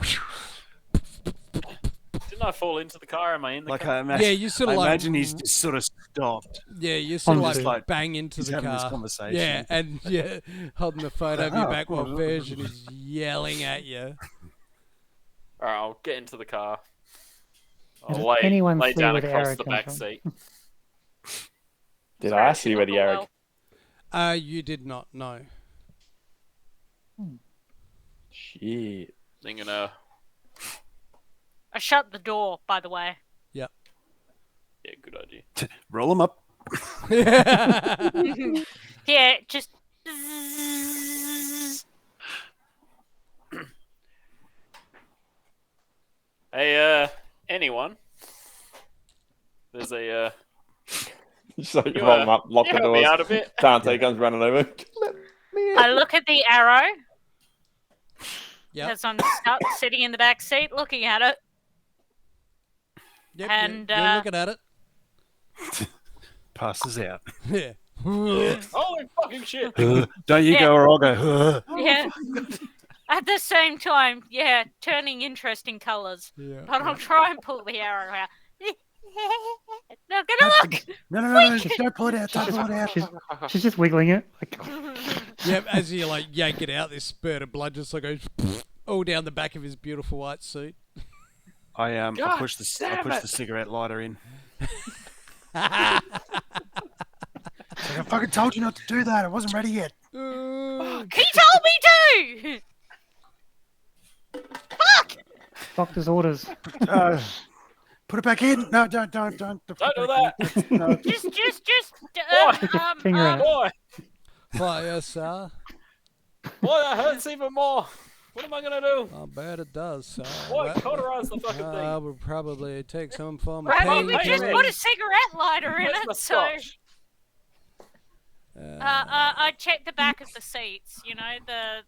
Didn't I fall into the car? Am I in the Like car? I imagine, Yeah, you sort I of like. imagine he's just sort of stopped. Yeah, you sort of Just like like, bang into he's the having this car. conversation. Yeah, and yeah, holding the phone over your back while Version is yelling at you. Alright, I'll get into the car. Does I'll anyone lay see down where the across arrow the comes back from? seat. Did Sorry, I see where the arrow? well. You did not know. Shit. Thinking, I shut the door, by the way. yeah, good idea. Roll him up. Yeah, just. Hey, anyone? There's a, Just like You, roll them up, lock you the help me doors. out a bit. Dante comes running over. Let me in. I look at the arrow Yep. as I'm stuck sitting in the back seat looking at it. Yep, And, you're looking at it. Passes out. Yeah. Holy fucking shit! Don't you Yeah. go or I'll go. Yeah. At the same time, yeah, turning interesting colours. Yeah. But I'll try and pull the arrow out. Not gonna look! No, don't pull it out, don't pull it out. She's just wiggling it. Like, Yep, as you like yank it out, this spurt of blood just like goes all down the back of his beautiful white suit. I God push the damn it. cigarette lighter in. I fucking told you not to do that. I wasn't ready yet. He told me to! Fuck! doctor's orders. Put it back in. No, don't. Don't do that! No. Just, Stick your finger in it. Boy! Why, yes, sir. Boy, that hurts even more! What am I gonna do? I bet it does, sir. Boy, cauterize the fucking I thing. would probably take some form of Right, we just painkiller. put a cigarette lighter in Where's my it, so... scotch? I checked the back of the seats, you know, the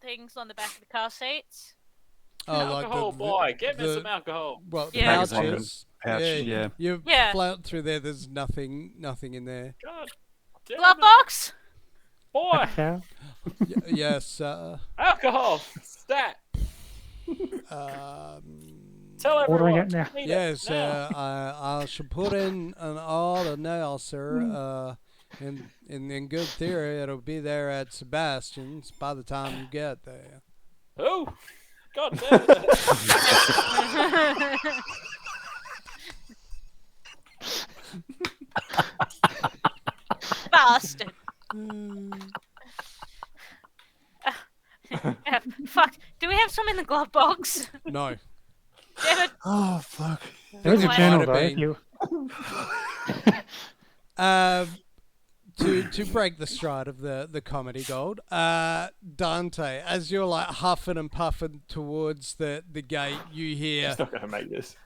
things on the back of the car seats. Alcohol, boy, get me some alcohol. Well, the Yeah. pouches. Pouch, yeah. You Yeah. flout through there. There's nothing in there. God damn Glove it. box? Boy, Cow. Yes, sir. alcohol, stat. Tell Ordering everyone. it now. Need Yes, it now. I shall put in an order now, sir. In good theory, it'll be there at Sebastian's by the time you get there. Oh, God damn it. Bastard. Fuck. Do we have some in the glove box? No. Damn it. Oh fuck. There is a Might journal have though. been. If you... To break the stride of the comedy gold, Dante, as you're like huffing and puffing towards the gate, you hear It's not going to make this.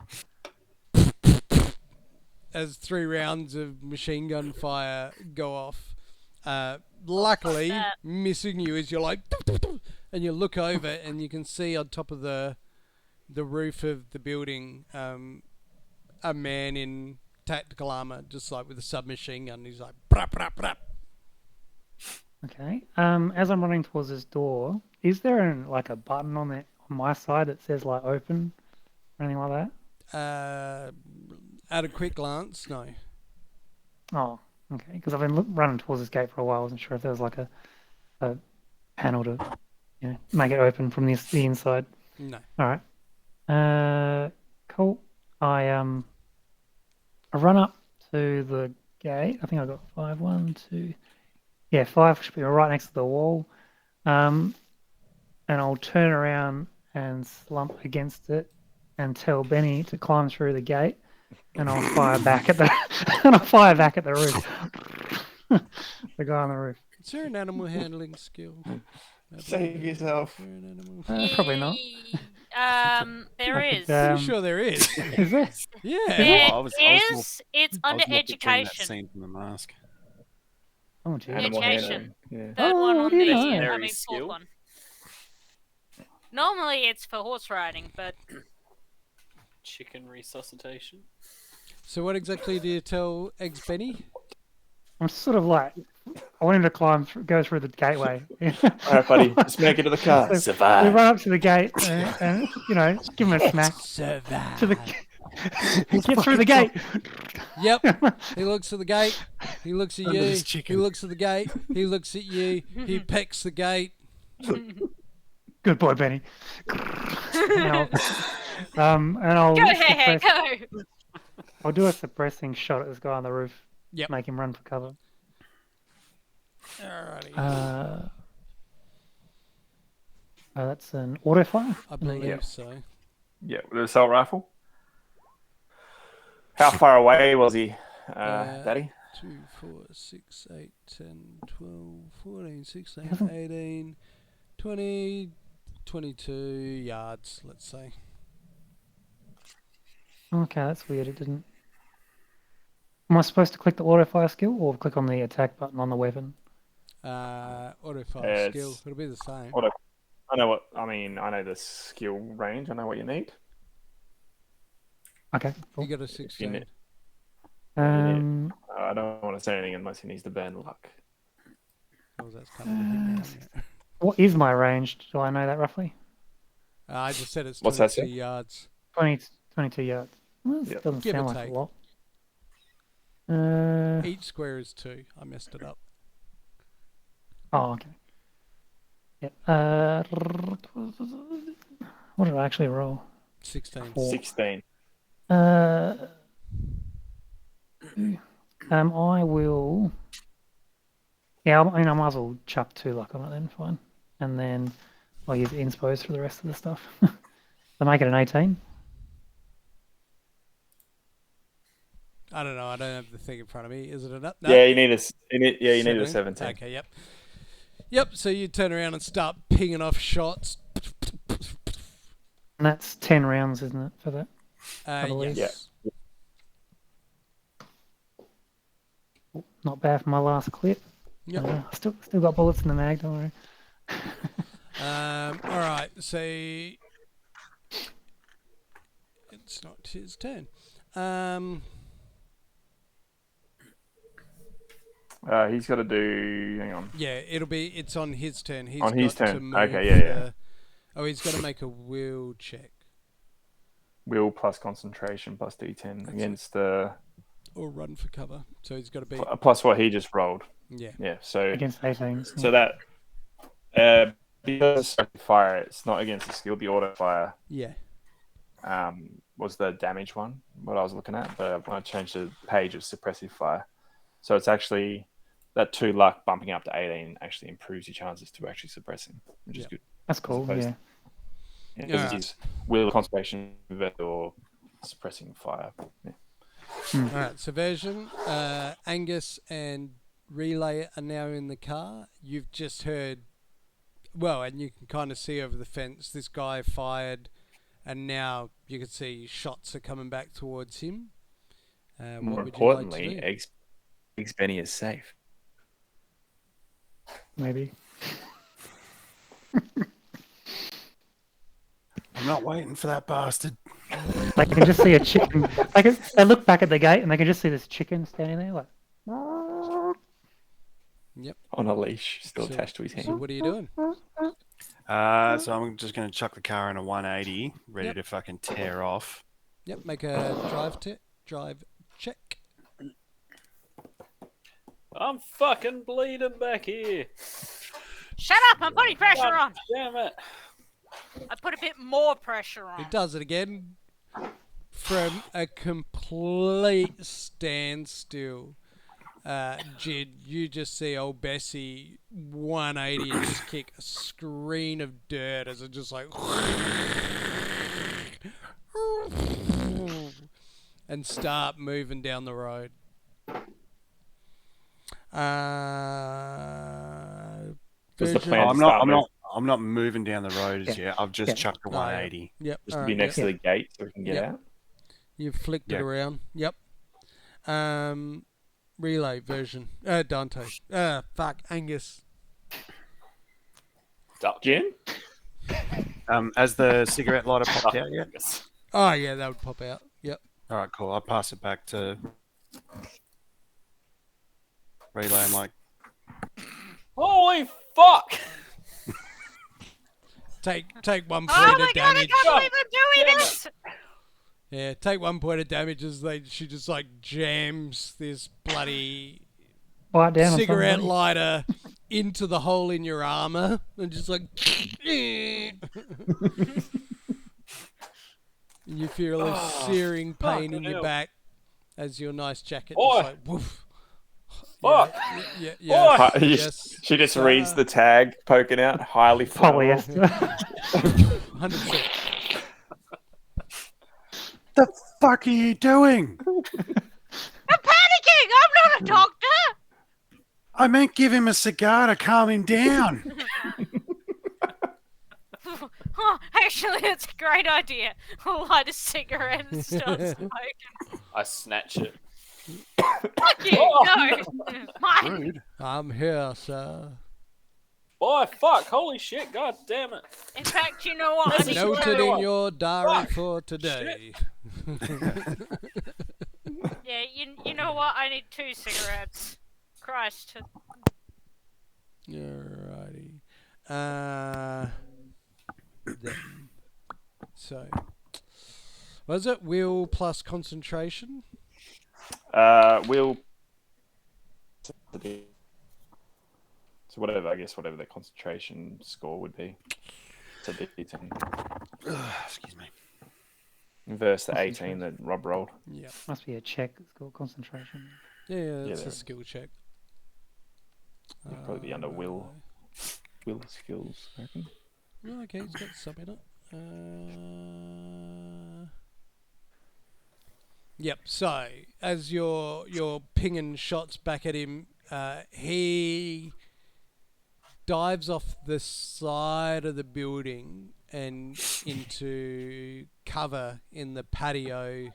as 3 rounds of machine gun fire go off. Luckily, that? missing you as you're like, and you look over and you can see on top of the roof of the building a man in tactical armor, just like with a submachine gun. He's like, brap, brap, brap. Okay. As I'm running towards this door, is there like a button on my side that says like open or anything like that? At a quick glance, no. Oh, Okay, because I've been running towards this gate for a while. I wasn't sure if there was like a panel to, make it open from the inside. No. All right. Cool. I run up to the gate. I think I got 5. 1, 2. Yeah, 5 should be right next to the wall. And I'll turn around and slump against it and tell Benny to climb through the gate. And I'll fire back at the roof. The guy on the roof. Is there an animal handling skill? Save yourself. Is there an animal- Probably not. There I is. could, Pretty sure there is. Is there? Yeah. There Oh, I was more- is. It's I was under more picturing that education. scene from The Mask. Oh, gee. Animal Education. handling. Yeah. Third one Oh, on what do you the. know? I Legendary mean, fourth skill. one. Normally, it's for horse riding, but Chicken resuscitation. So what exactly do you tell Eggs Benny? I'm sort of like, I want him to go through the gateway. All right, buddy. Just make it to the car. So we Survive. run up to the gate and give him a smack Survive. to the. Get through the gate. Yep. He looks at the gate. He looks at Under you. this He chicken. looks at the gate. He looks at you. He pecks the gate. Good boy, Benny. And I'll go, hey, suppress- go. I'll do a suppressing shot at this guy on the roof. Yep. Make him run for cover. Alrighty. That's an auto fire. I believe Yeah. so. Yeah, with an assault rifle. How far away was he, Daddy? 2, 4, 6, 8, 10, 12, 14, 16, Hasn't- 18, 20, 22 yards, let's say. Okay, that's weird. It didn't. Am I supposed to click the auto fire skill or click on the attack button on the weapon? Auto fire It's skill. It'll be the same. Auto- I know the skill range. I know what you need. Okay. You Cool. got a 16. need- I don't want to say anything unless he needs to burn luck. Oh, that's kind of a hit now. What is my range? Do I know that roughly? I just said it's What's that, 22 sir? yards. 22 yards. Well, this Yep. doesn't Give or sound like take. a lot. Each square is 2. I messed it up. Oh, okay. Yep. What did I actually roll? 16. 16. I will. Yeah, I might as well chuck 2 luck on it then. Fine, and then I'll use inspos for the rest of the stuff. So make it an 18. I don't know. I don't have the thing in front of me. Is it enough? Yeah, you need a 17. Okay, yep. Yep, so you turn around and start pinging off shots. And that's 10 rounds, isn't it, for that? believe. Yes. Not bad for my last clip. Yep. I still got bullets in the mag, don't worry. All right, so it's not his turn. He's got to do. Hang on. Yeah, it's on his turn. He's On his got to turn. move, Okay, yeah. Oh, he's got to make a will check Will plus concentration plus D10 against the or run for cover. So he's got to be plus what he just rolled. yeah. Yeah. So Against 18. so that because fire, it's not against the skill. The auto fire Yeah. was the damage one. What I was looking at, but when I changed the page of suppressive fire, so it's actually that 2 luck bumping up to 18 actually improves your chances to actually suppress him, which is Yeah. good. That's cool, opposed yeah. Yeah, because Alright. it is will concentration or suppressing fire. Yeah. All right. So version, Angus and Relay are now in the car. You've just heard, well, and you can kind of see over the fence. This guy fired, and now you can see shots are coming back towards him. More what would importantly, you like to do? Eggs Benny is safe. Maybe. I'm not waiting for that bastard. They can just see a chicken. They look back at the gate and they can just see this chicken standing there, like. Yep. On a leash, still So- attached to his hand. So what are you doing? So I'm just going to chuck the car in a 180, ready Yep. to fucking tear off. Yep. Make a drive check. I'm fucking bleeding back here. Shut up! I'm putting pressure God on. damn it. I put a bit more pressure on. It does it again. From a complete standstill. Jid, you just see old Bessie 180 and just kick a screen of dirt as it just like and start moving down the road. Does the Version- plan- I'm start not. moving. I'm not moving down the road as Yeah. yet. I've just Yeah. chucked a Oh, yeah. 180. Yep. Just to alright, be next yep. to the gate so we can get Yep. out. You've flicked it Yeah. around. Yep. Relay version. Dante. Fuck. Angus. Gin? As the cigarette lighter popped out yet? Oh, yeah, that would pop out. Yep. All right, cool. I'll pass it back to Relay. I'm like, Holy fuck! Take 1 point Oh of my god! I damage. can't believe I'm doing this. Yeah, take 1 point of damage as she just like jams this bloody Bite down on cigarette somebody. lighter into the hole in your armor and just like you feel a searing pain in fucking your hell. back as your nice jacket Oi. just like woof. Fuck! Yeah, Oi. yes. She just reads the tag poking out. Highly flammable. Polyester. 100%. the fuck are you doing? I'm panicking. I'm not a doctor. I meant give him a cigar to calm him down. Oh, actually, it's a great idea. I'll light a cigarette and start smoking. I snatch it. Fuck you! No! Mine! Rude. I'm here, sir. Boy, fuck! Holy shit! God damn it! In fact, you know what? I need Noted two. in your diary Fuck. for today. Yeah, you know what? I need 2 cigarettes. Christ. Alrighty. Then. So, was it will plus concentration? We'll. So whatever, I guess, whatever the concentration score would be. So D10 Excuse me. versus the 18 that Rob rolled. Yeah. Must be a check. It's called concentration. Yeah, that's there. a skill check. It'd probably be under will skills, I reckon. Okay, he's got some in it. Yep. So as you're pinging shots back at him, he dives off the side of the building and into cover in the patio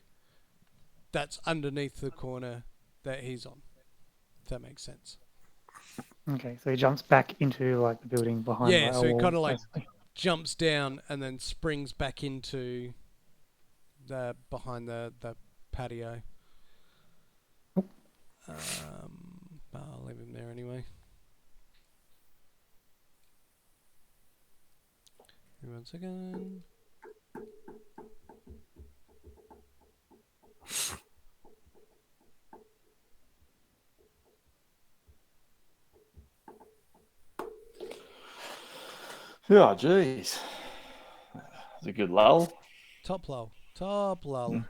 that's underneath the corner that he's on. If that makes sense. Okay, so he jumps back into like the building behind. Yeah, like, a so he wall, kinda, like, basically. Jumps down and then springs back into the behind the patio. But I'll leave him there anyway. Give me 1 second. Oh, jeez. That's a good lull. Top lull. Top lull.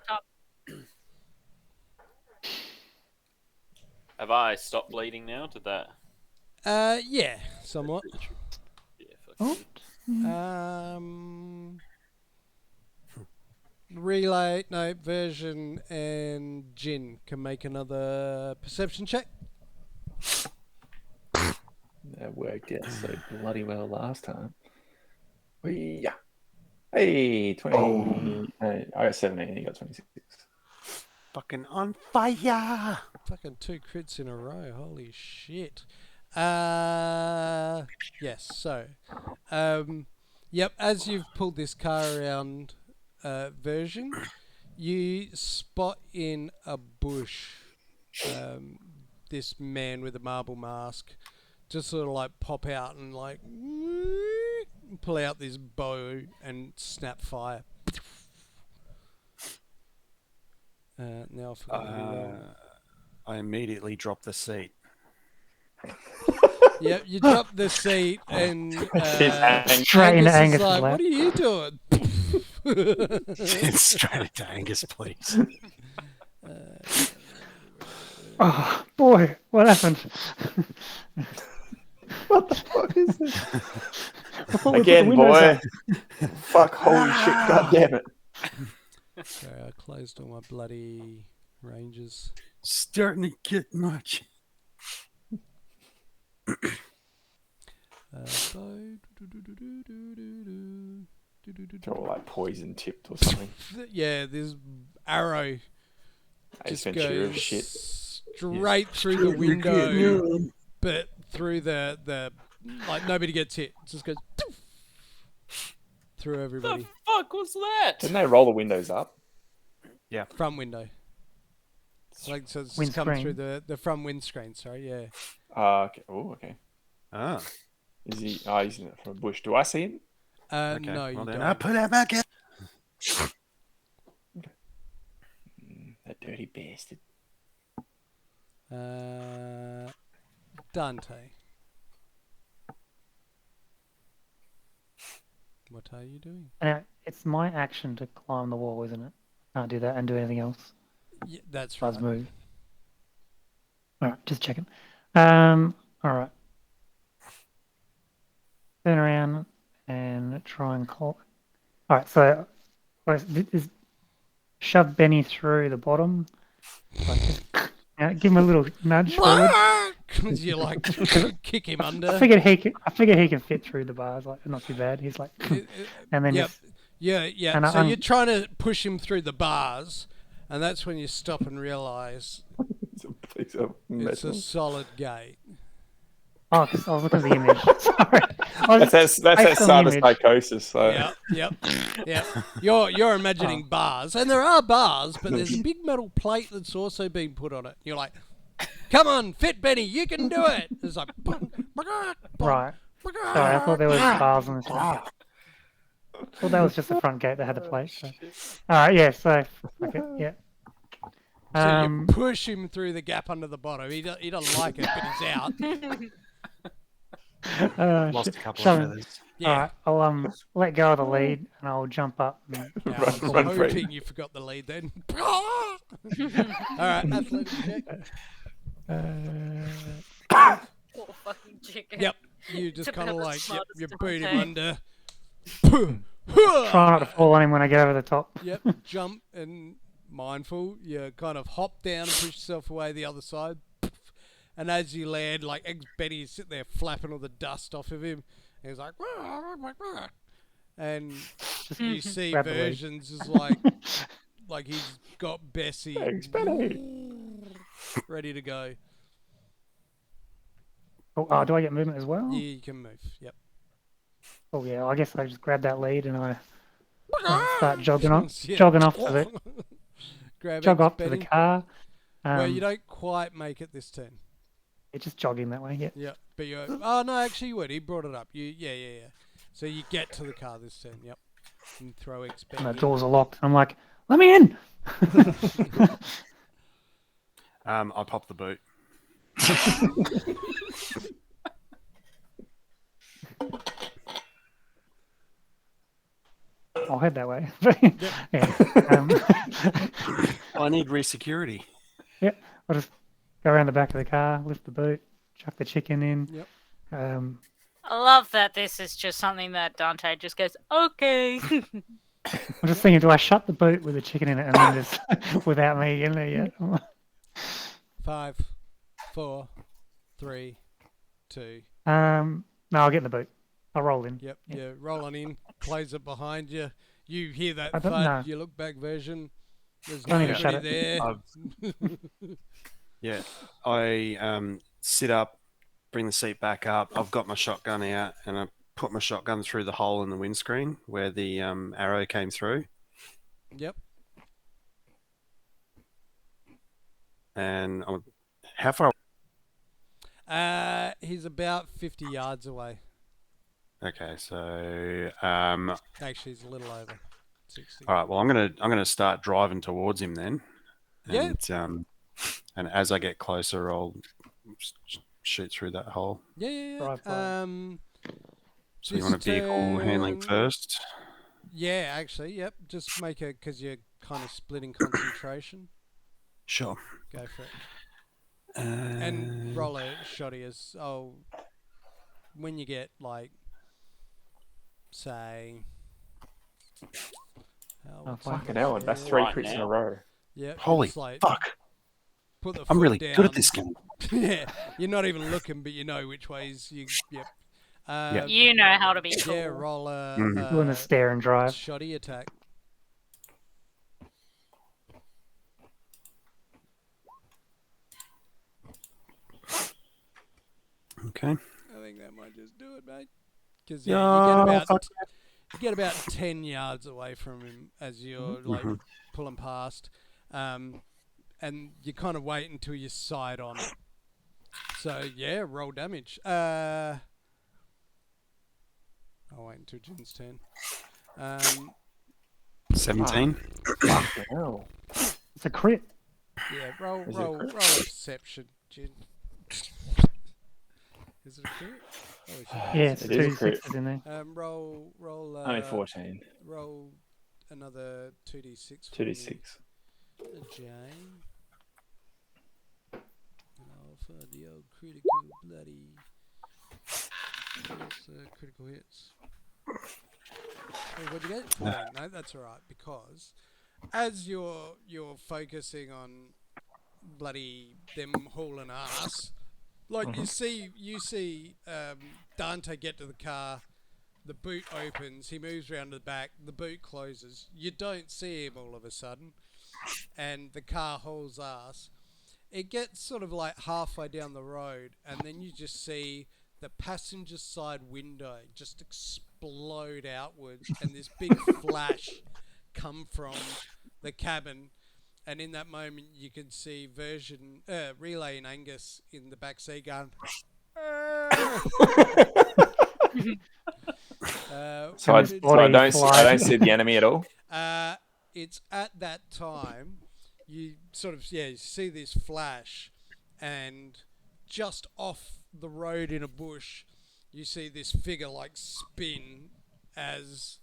Have I stopped bleeding now? Did that? Yeah, somewhat. Yeah, fuck Oh. Um, Relay, no, Version and Jin can make another perception check. That worked out so bloody well last time. Yeah. Hey, 20. I got 17. You got 26. Fucking on fire. Fucking 2 crits in a row. Holy shit. Yes. So, yep. As you've pulled this car around, Version, you spot in a bush, this man with a marble mask, just sort of like pop out and like pull out this bow and snap fire. Now I forgot who rolled. I immediately dropped the seat. Yep, you drop the seat and Straight into Angus is Angus's like, lap. "What are you doing?" It's straight to Angus, please. Oh boy, what happened? What the fuck is this? I thought we put the Again, windows boy. up. Fuck, holy shit, god damn it. Sorry, I closed all my bloody ranges. Starting to get much. They're all like poison tipped or something. Yeah, this arrow Ace just Ventura goes shit. straight through the window, but through the like nobody gets hit. It just goes through The everybody. fuck was that? Didn't they roll the windows up? Front window. Like so, it's come through Windscreen. the front windscreen. Sorry, yeah. Okay. Oh, okay. Ah, Is he? Oh, he's in it from a bush. Do I see him? okay. No, you Well, then don't. I put that back in. That dirty bastard. Dante. What are you doing? Now, it's my action to climb the wall, isn't it? Can't do that and do anything else. Yeah, that's right. Buzz move. Alright, just checking. Alright. Turn around and try and call. Alright, so shove Benny through the bottom. Like, just, give him a little nudge forward. Because you like kick him under. I figured he can fit through the bars, like not too bad. He's like, and then Yep. just Yeah. And So I'm- you're trying to push him through the bars, and that's when you stop and realise It's a piece of it's a metal. solid gate. oh, 'cause I was looking at the image. Sorry, I was- That's that based on start the of image. psychosis. So Yep. You're imagining bars, and there are bars, but there's a big metal plate that's also been put on it. You're like, "Come on, fit Benny, you can do it." It's like, Right. Sorry, I thought there was bars on the front. Well, that was just the front gate that had the plate. So. All right, yeah. So, okay, yeah. So you push him through the gap under the bottom. He doesn't like it, but he's out. Lost a couple shove of him. feathers. Yeah. All right, I'll let go of the lead and I'll jump up. And, Yeah, I was Run free. hoping you forgot the lead then. All right, athletics check. Poor fucking chicken. Yep, you just Took kind of out the like smartest you of boot him my under. try not to fall on him when I get over the top. Yep, jump and mindful. You kind of hop down and push yourself away the other side. And as you land, like ex-Betty's sitting there flapping all the dust off of him. And he's like, and you see Grab the lead. versions is like he's got Bessie Thanks, Benny. ready to go. Oh, do I get movement as well? Yeah, you can move. Yep. Oh yeah, I guess I just grab that lead and I start jogging off, Yeah. jogging off to the Grab off to the ex-Betty. car. Well, you don't quite make it this turn. It's just jogging that way. Yeah. Yeah, but you. Oh no, actually, you would. He brought it up. Yeah. So you get to the car this turn. Yep. And throw X-Betty. And the in. doors are locked. I'm like, let me in. I popped the boot. I'll head that way. Yeah. I need resecurity. Yeah. I'll just go around the back of the car, lift the boot, chuck the chicken in. Yep. I love that this is just something that Dante just goes, okay. I'm just thinking, do I shut the boot with the chicken in it and then just without me in there yet? 5, 4, 3, 2. No, I'll get in the boot. I'll roll in. Yep. Yeah. Roll on in. Close it behind you. You hear that I don't thud. know. You look back version. There's Don't need to shut nobody it. there. Yeah, I sit up, bring the seat back up. I've got my shotgun out, and I put my shotgun through the hole in the windscreen where the arrow came through. Yep. And how far? He's about 50 yards away. Okay, so Actually, he's a little over 60. all right. Well, I'm gonna start driving towards him then. Yeah. And as I get closer, I'll shoot through that hole. Yeah. Drive by. So you want a Just vehicle handling turn- first? Yeah, actually, yep. Just make it because you're kind of splitting concentration. Sure. Go for it. And roll a shoddy as when you get like, say, Fucking hell, that's 3 Right crits in a now. row. Yeah. Holy it's like, fuck! Put the I'm foot really down. good at this game. Yeah, you're not even looking, but you know which ways you. Yep. You know how to be cool. Yeah, roll a Doing the stare and drive. shoddy attack. Okay. I think that might just do it, mate. Because Yeah, you get about 10 yards away from him as you're like pulling past, and you kind of wait until you sight on. So yeah, roll damage. I'll wait until Jin's turn. 17. Fucking hell. It's a crit. Yeah, roll Is it a a crit? perception, Jin. Is it a crit? Oh, shit. Yeah, it's It is a two crit. sixes in there. Roll. Only 14. Roll another 2d6 for 2d6. me, Jane. Oh, for the old critical bloody. Critical hits. Oh, what'd you get? 14. No, that's alright, because as you're focusing on bloody them hauling ass, like you see Dante get to the car, the boot opens, he moves around to the back, the boot closes, you don't see him all of a sudden, and the car hauls ass. It gets sort of like halfway down the road, and then you just see the passenger side window just explode outwards, and this big flash come from the cabin. And in that moment, you can see Relay and Angus in the back seat going. So I don't see the enemy at all. It's at that time you sort of you see this flash, and just off the road in a bush, you see this figure like spin as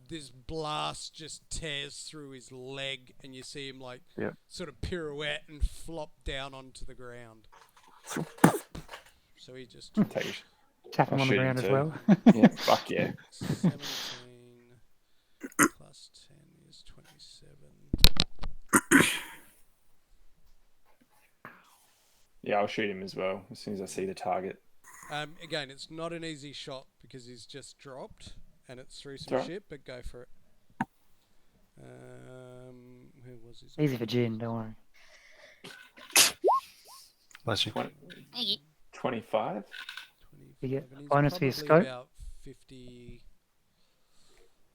this blast just tears through his leg, and you see him like sort of pirouette and flop down onto the ground. So he just Tap him on the ground as well. Yeah, fuck yeah. 17 plus 10 is 27. Yeah, I'll shoot him as well as soon as I see the target. Again, it's not an easy shot because he's just dropped and it's through some Sorry? shit, but go for it. Who was his? Easy for Jin, don't worry. Bless you. 25? You get And he's bonus for your probably scope. about 50.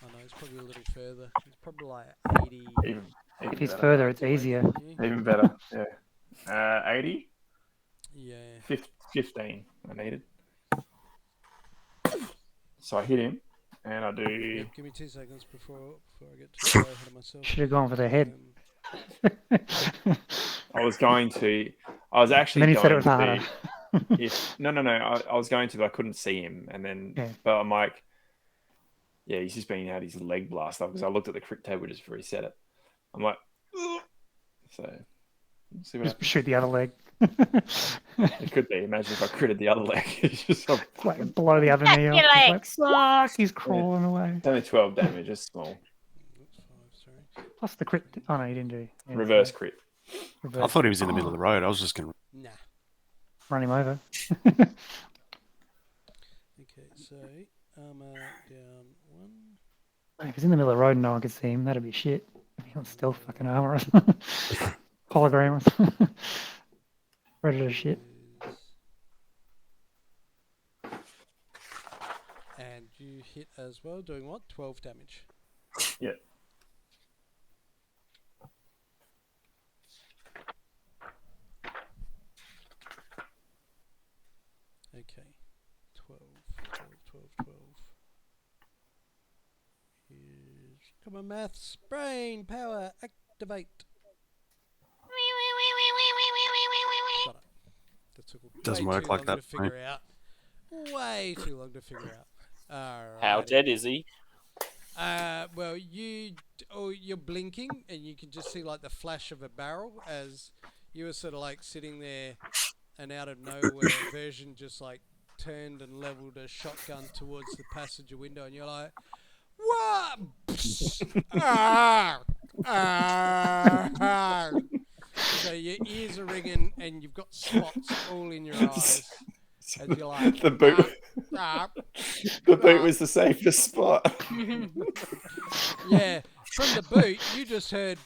Oh no, he's probably a little further. He's probably like 80. Even If he's better. further, it's easier. Even better, yeah. 80? Yeah. 15 I needed. So I hit him, and I do... Yep, give me 2 seconds before I get too far ahead of myself. Should have gone for the head. I was actually And then he going said it was to harder. No. I was going to, but I couldn't see him. And then, but I'm like, yeah, he's just being had his leg blast up because I looked at the crit table just before he said it. I'm like, ugh. So, see what Just happens. shoot the other leg. It could be. Imagine if I critted the other leg. It's just Like blow the other knee off. Your It's leg. like, fuck, he's crawling away. It's only 12 damage. It's small. Plus the crit. Oh no, you didn't do. Yeah, Reverse crit. I thought he was in the middle of the road. I was just going to... Nah. Run him over. Okay, so armor down 1. If he's in the middle of the road and no one could see him, that'd be shit. If he got stealth fucking armor. Hologram. Predator shit. And you hit as well, doing what? 12 damage. Yeah. Okay. 12. Here's... Come on, maths. Brain power. Activate. Got it. That took Doesn't way work too like long that to for me. figure out. Way too long to figure out. How Alrighty. dead is he? Well, you're blinking, and you can just see like the flash of a barrel as you were sort of like sitting there, and out of nowhere, Version just like turned and leveled a shotgun towards the passenger window, and you're like, "What?" Ah! Ah! So your ears are ringing, and you've got spots all in your eyes as you're like, The boot. ah, The boot was the safest spot. yeah. From the boot, you just heard.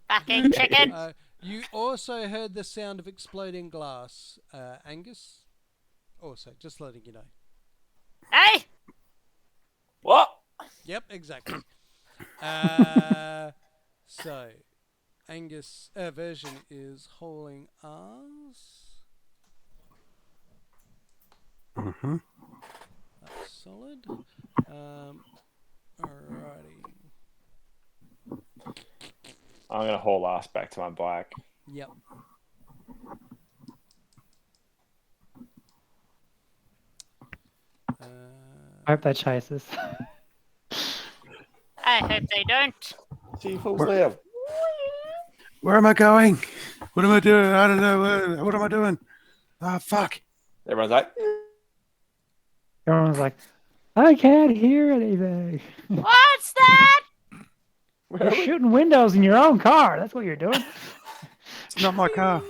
Fucking chicken. You also heard the sound of exploding glass, Angus. Also, just letting you know. Hey! What? Yep, exactly. So, Angus version is hauling ass. Mm-hmm. That's solid. Alrighty. I'm gonna haul ass back to my bike. Yep. I hope they chase us. I hope they don't. See falls there. Where am I going? What am I doing? I don't know. What am I doing? Ah, fuck. Everyone's like, Everyone's like, I can't hear anything. What's that? where You're are we? shooting windows in your own car. That's what you're doing. It's not my car.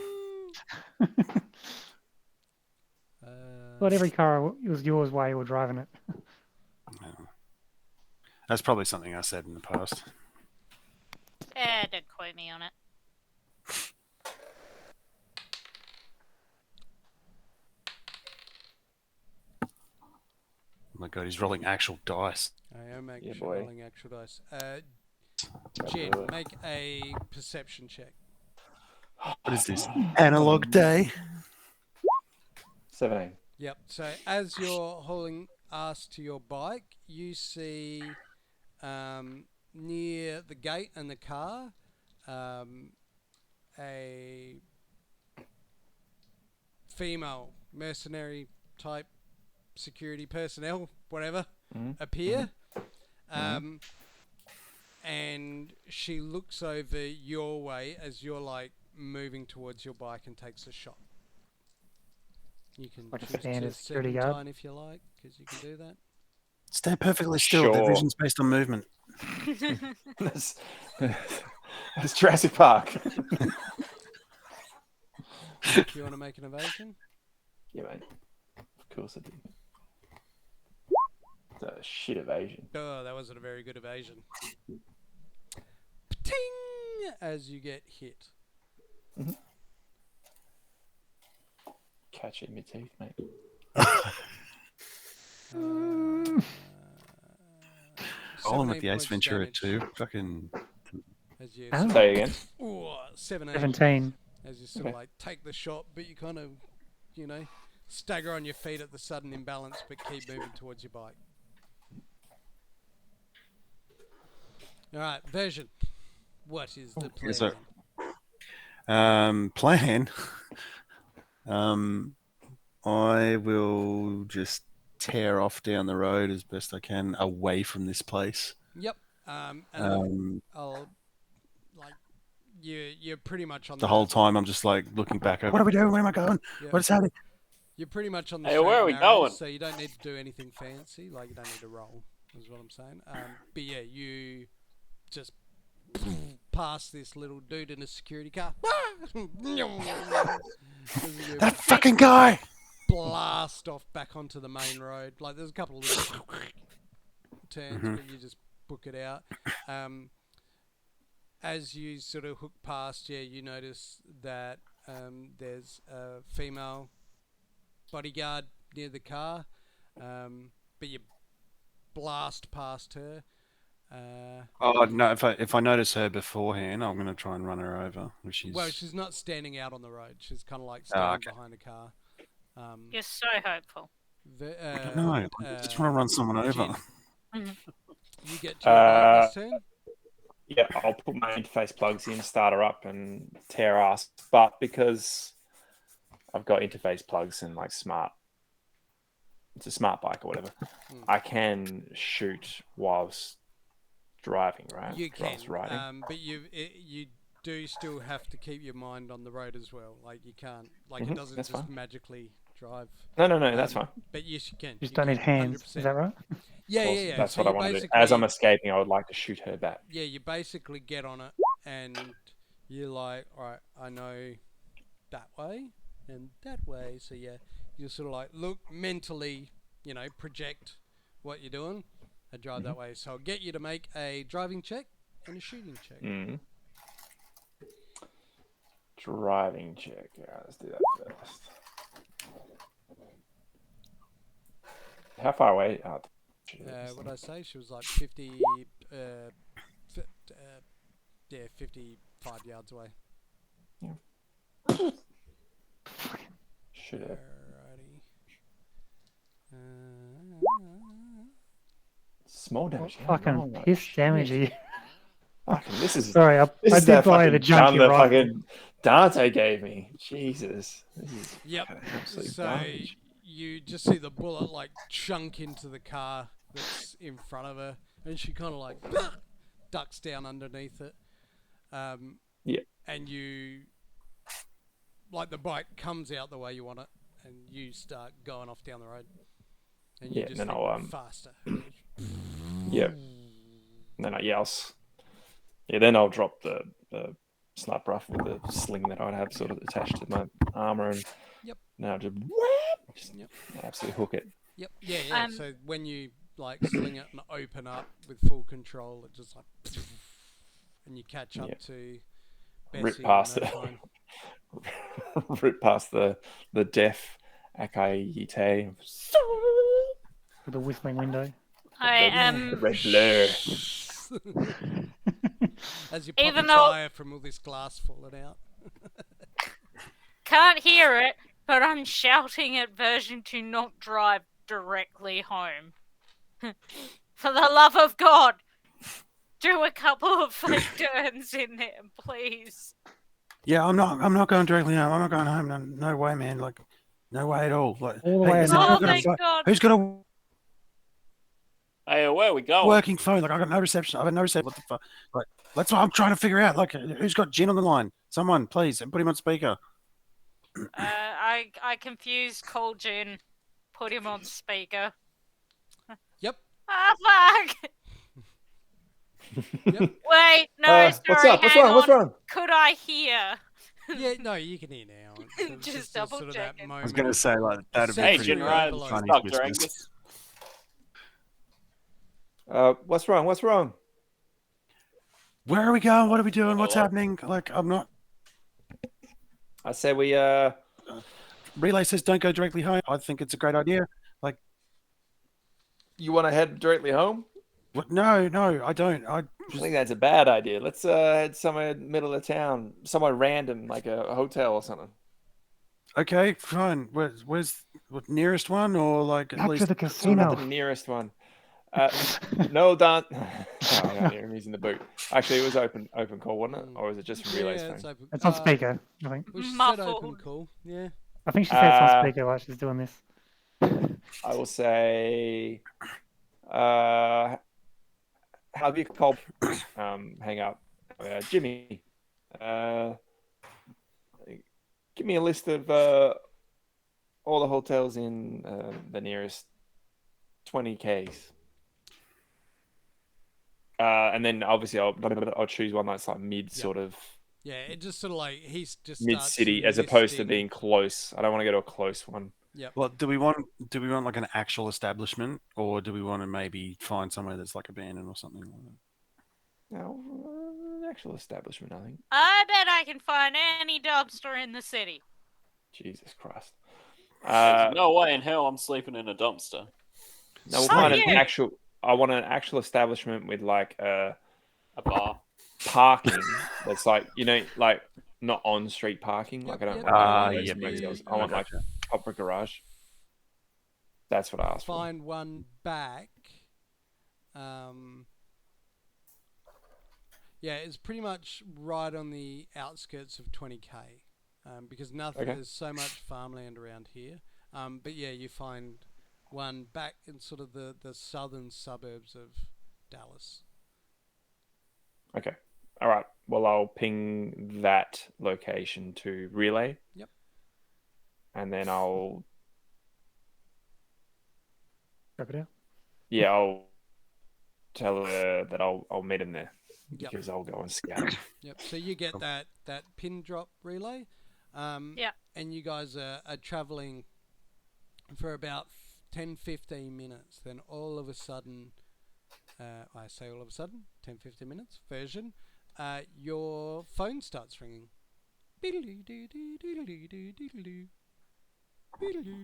But every car was yours while you were driving it. That's probably something I said in the past. Don't quote me on it. Oh my god, he's rolling actual dice. I am actually boy. rolling actual dice. Gotta Jen, do it. make a perception check. What is this? Analog day? 17. Yep. So as you're hauling ass to your bike, you see near the gate and the car a female mercenary type security personnel, whatever, appear. And she looks over your way as you're like moving towards your bike and takes a shot. You can Like a choose to standard security serpentine guard. if you like, because you can do that. Stay perfectly still. Their Sure. vision's based on movement. That's Jurassic Park. Do you want to make an evasion? Yeah, mate. Of course I do. It's a shit evasion. Oh, that wasn't a very good evasion. Ting! As you get hit. Catch it in my teeth, mate. All in with 17 the Ace points of Ventura damage too. Fucking. As you Oh. Say again. Ooh, 17. 17. As you sort of Okay. like take the shot, but you kind of, stagger on your feet at the sudden imbalance, but keep moving towards your bike. All right, version. What is the plan? Yes, sir. Plan. I will just tear off down the road as best I can away from this place. Yep. And I'll like you're pretty much on The whole time I'm just like looking back. What are we doing? Where am I going? Yep. What's happening? You're pretty much on the Hey, straight where are and we narrow, going? so you don't need to do anything fancy. Like you don't need to roll, is what I'm saying. But yeah, you just past this little dude in a security car. That fucking guy! Blast off back onto the main road. Like there's a couple of little turns, but you just book it out. As you sort of hook past, you notice that there's a female bodyguard near the car, but you blast past her. Oh no! If I notice her beforehand, I'm gonna try and run her over. If she's... Well, she's not standing out on the road. She's kind of like standing behind a car. You're so hopeful. No, I just want to run someone over. You get to your bike this turn. Yeah, I'll put my interface plugs in, start her up, and tear ass. But because I've got interface plugs and like it's a smart bike or whatever, I can shoot whilst driving, right? You can, Whilst riding. but you do still have to keep your mind on the road as well. Like you can't, like it doesn't that's just fine. magically drive. No, that's fine. But yes, you can. You just You don't can, need hands. 100%. Is that right? Yeah, Well, yeah, yeah. That's So what I you want to do. basically, As I'm escaping, I would like to shoot her back. yeah, you basically get on it, and you're like, all right, I know that way and that way. So yeah, you sort of like look mentally, project what you're doing and drive that way. So I'll get you to make a driving check and a shooting check. Driving check. Yeah, let's do that first. How far away? Oh, What did I say? She was like 50, 55 yards away. Shoot her. Alrighty. Small damage. Yeah, Fucking piss damage. Are you? Fucking, this is. Sorry, I This did is buy the that junkie that rifle. fucking Dante gave me. Jesus. This is Yep. absolute So garbage. you just see the bullet like chunk into the car that's in front of her, and she kind of like ducks down underneath it. Yeah. And you, like, the bike comes out the way you want it, and you start going off down the road. And you Yeah, just then think I'll, faster. Yeah. Then then I'll drop the sniper rifle with the sling that I'd have sort of attached to my armor, and now just absolutely hook it. Yep. Yeah. Um, So when you like sling it and open up with full control, it just like, and you catch up to Bessie Rip past in no it. time. Rip past the deaf Akaite. With the whistling window. I am. The red blur. As you pop Even a though- tire from all this glass falling out. Can't hear it, but I'm shouting at version to not drive directly home. For the love of God, do a couple of fake turns in there, please. Yeah, I'm not going directly home. I'm not going home. No way, man. Like, no way at all. Like, All the way listen, home. Oh, I've got a thank phone- God. who's got a Hey, where are we going? working phone? Like, I got no reception. I've got no reception. What the fuck? Like, that's what I'm trying to figure out. Like, who's got Jin on the line? Someone, please, put him on speaker. I confused Cole Jin. Put him on speaker. Yep. Ah, fuck! Yep. Wait, no, sorry, What's up? What's hang wrong? What's on. wrong? Could I hear? Yeah, no, you can hear now. It's Just a double sort of that checking. I was moment. going to say, like, that'd be Hey, Hey, pretty Jin Jin Ryan, funny Dr. business. Angus. What's wrong? What's wrong? Where are we going? What are we doing? What's Hello? happening? Like, I'm not. I said we Relay says don't go directly home. I think it's a great idea. Like, You want to head directly home? what? No, I don't. I I just, think that's a bad idea. Let's head somewhere in the middle of town, somewhere random, like a hotel or something. okay, fine. Where's what nearest one, or like at Back to least the Not casino. the nearest one. No, Don. Oh, I can't hear him. He's in the boot. Actually, it was open call, wasn't it? Or was it just from Relay's Yeah, it's phone? open. It's on speaker, I think. We said Muffled. open call. Yeah. I think she said it's on Uh, speaker while she's doing this. I will say, how have you called? Hang up, Jimmy. Give me a list of all the hotels in the nearest 20Ks. And then obviously I'll choose one that's like mid sort of Yeah, it just sort of like he's just mid starts city as opposed to listing- being close. I don't want to go to a close one. well, do we want like an actual establishment, or do we want to maybe find somewhere that's like abandoned or something like that? No, an actual establishment, I think. I bet I can find any dumpster in the city. Jesus Christ. There's no way in hell I'm sleeping in a dumpster. No, we'll Oh, find yeah. an actual. I want an actual establishment with like A bar. parking that's like like not on street parking. Like I don't Yep, want Ah, those yep, motels. yep, I want yep. like proper garage. That's what I asked for. Find one back. Yeah, it's pretty much right on the outskirts of 20k, because nothing Okay. there's so much farmland around here. But yeah, you find one back in sort of the southern suburbs of Dallas. Okay. All right. Well, I'll ping that location to Relay. Yep. And then I'll Check it out. I'll tell her that I'll meet him there Yep. because I'll go and scout. Yep. So you get that pin drop relay. Yeah. And you guys are traveling for about 10-15 minutes. Then all of a sudden, I say all of a sudden, 10-15 minutes version, your phone starts ringing.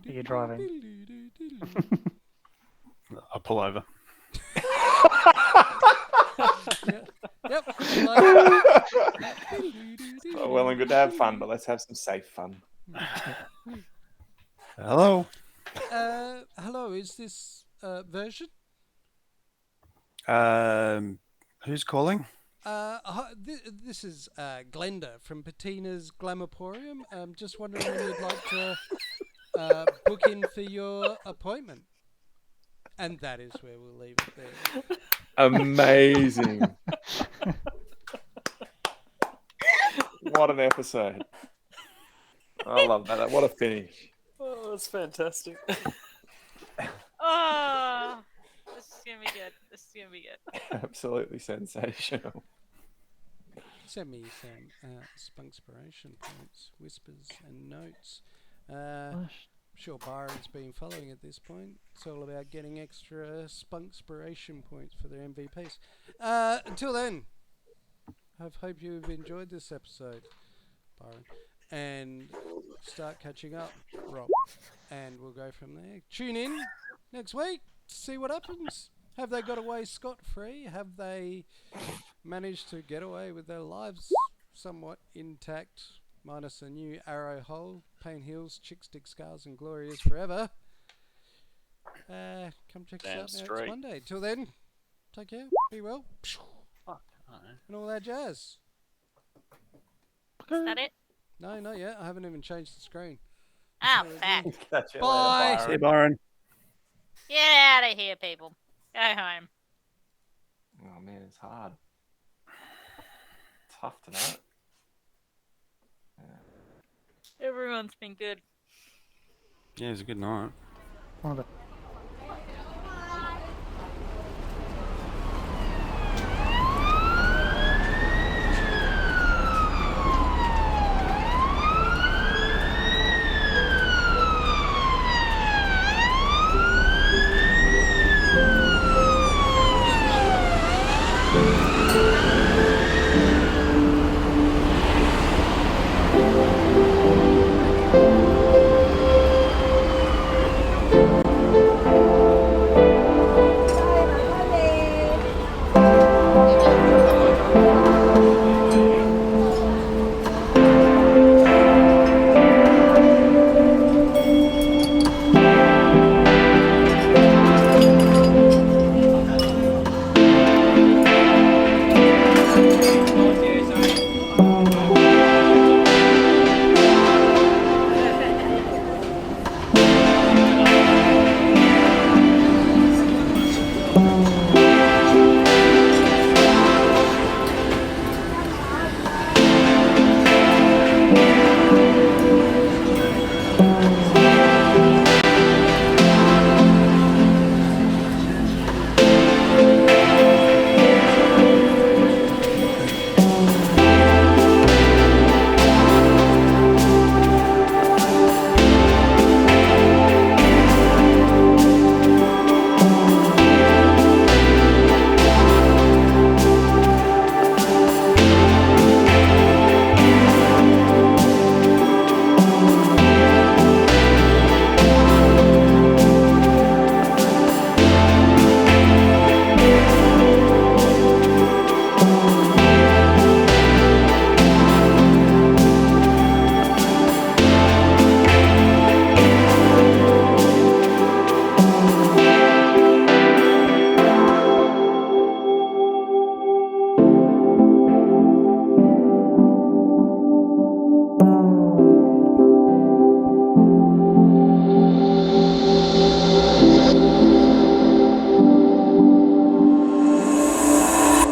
You're driving. I'll pull over. Yep. Oh, well and good to have fun, but let's have some safe fun. Hello. Hello, is this version? Who's calling? This is Glenda from Patina's Glamoporium. Just wondering when you'd like to book in for your appointment. And that is where we'll leave it there. Amazing. What an episode. I love that. What a finish. Oh, that's fantastic. Oh, this is gonna be good. This is gonna be good. Absolutely sensational. Send me some spunkspiration points, whispers, and notes. Gosh. Sure, Byron's been following at this point. It's all about getting extra spunkspiration points for their MVPs. Until then, I hope you've enjoyed this episode, Byron, and start catching up, Rob, and we'll go from there. Tune in next week, see what happens. Have they got away scot-free? Have they managed to get away with their lives somewhat intact, minus a new arrow hole, pain heals, chicks dig scars, and glory is forever? Come check us Damn out straight. next Monday. Till then, take care, be well, and all that jazz. Is that it? No, not yet. I haven't even changed the screen. Oh, So, fuck. Catch you Bye. later, See you, Byron. Byron. Get out of here, people. Go home. Oh man, it's hard. Tough tonight. Everyone's been good. Yeah, it was a good night. One of the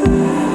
Bye.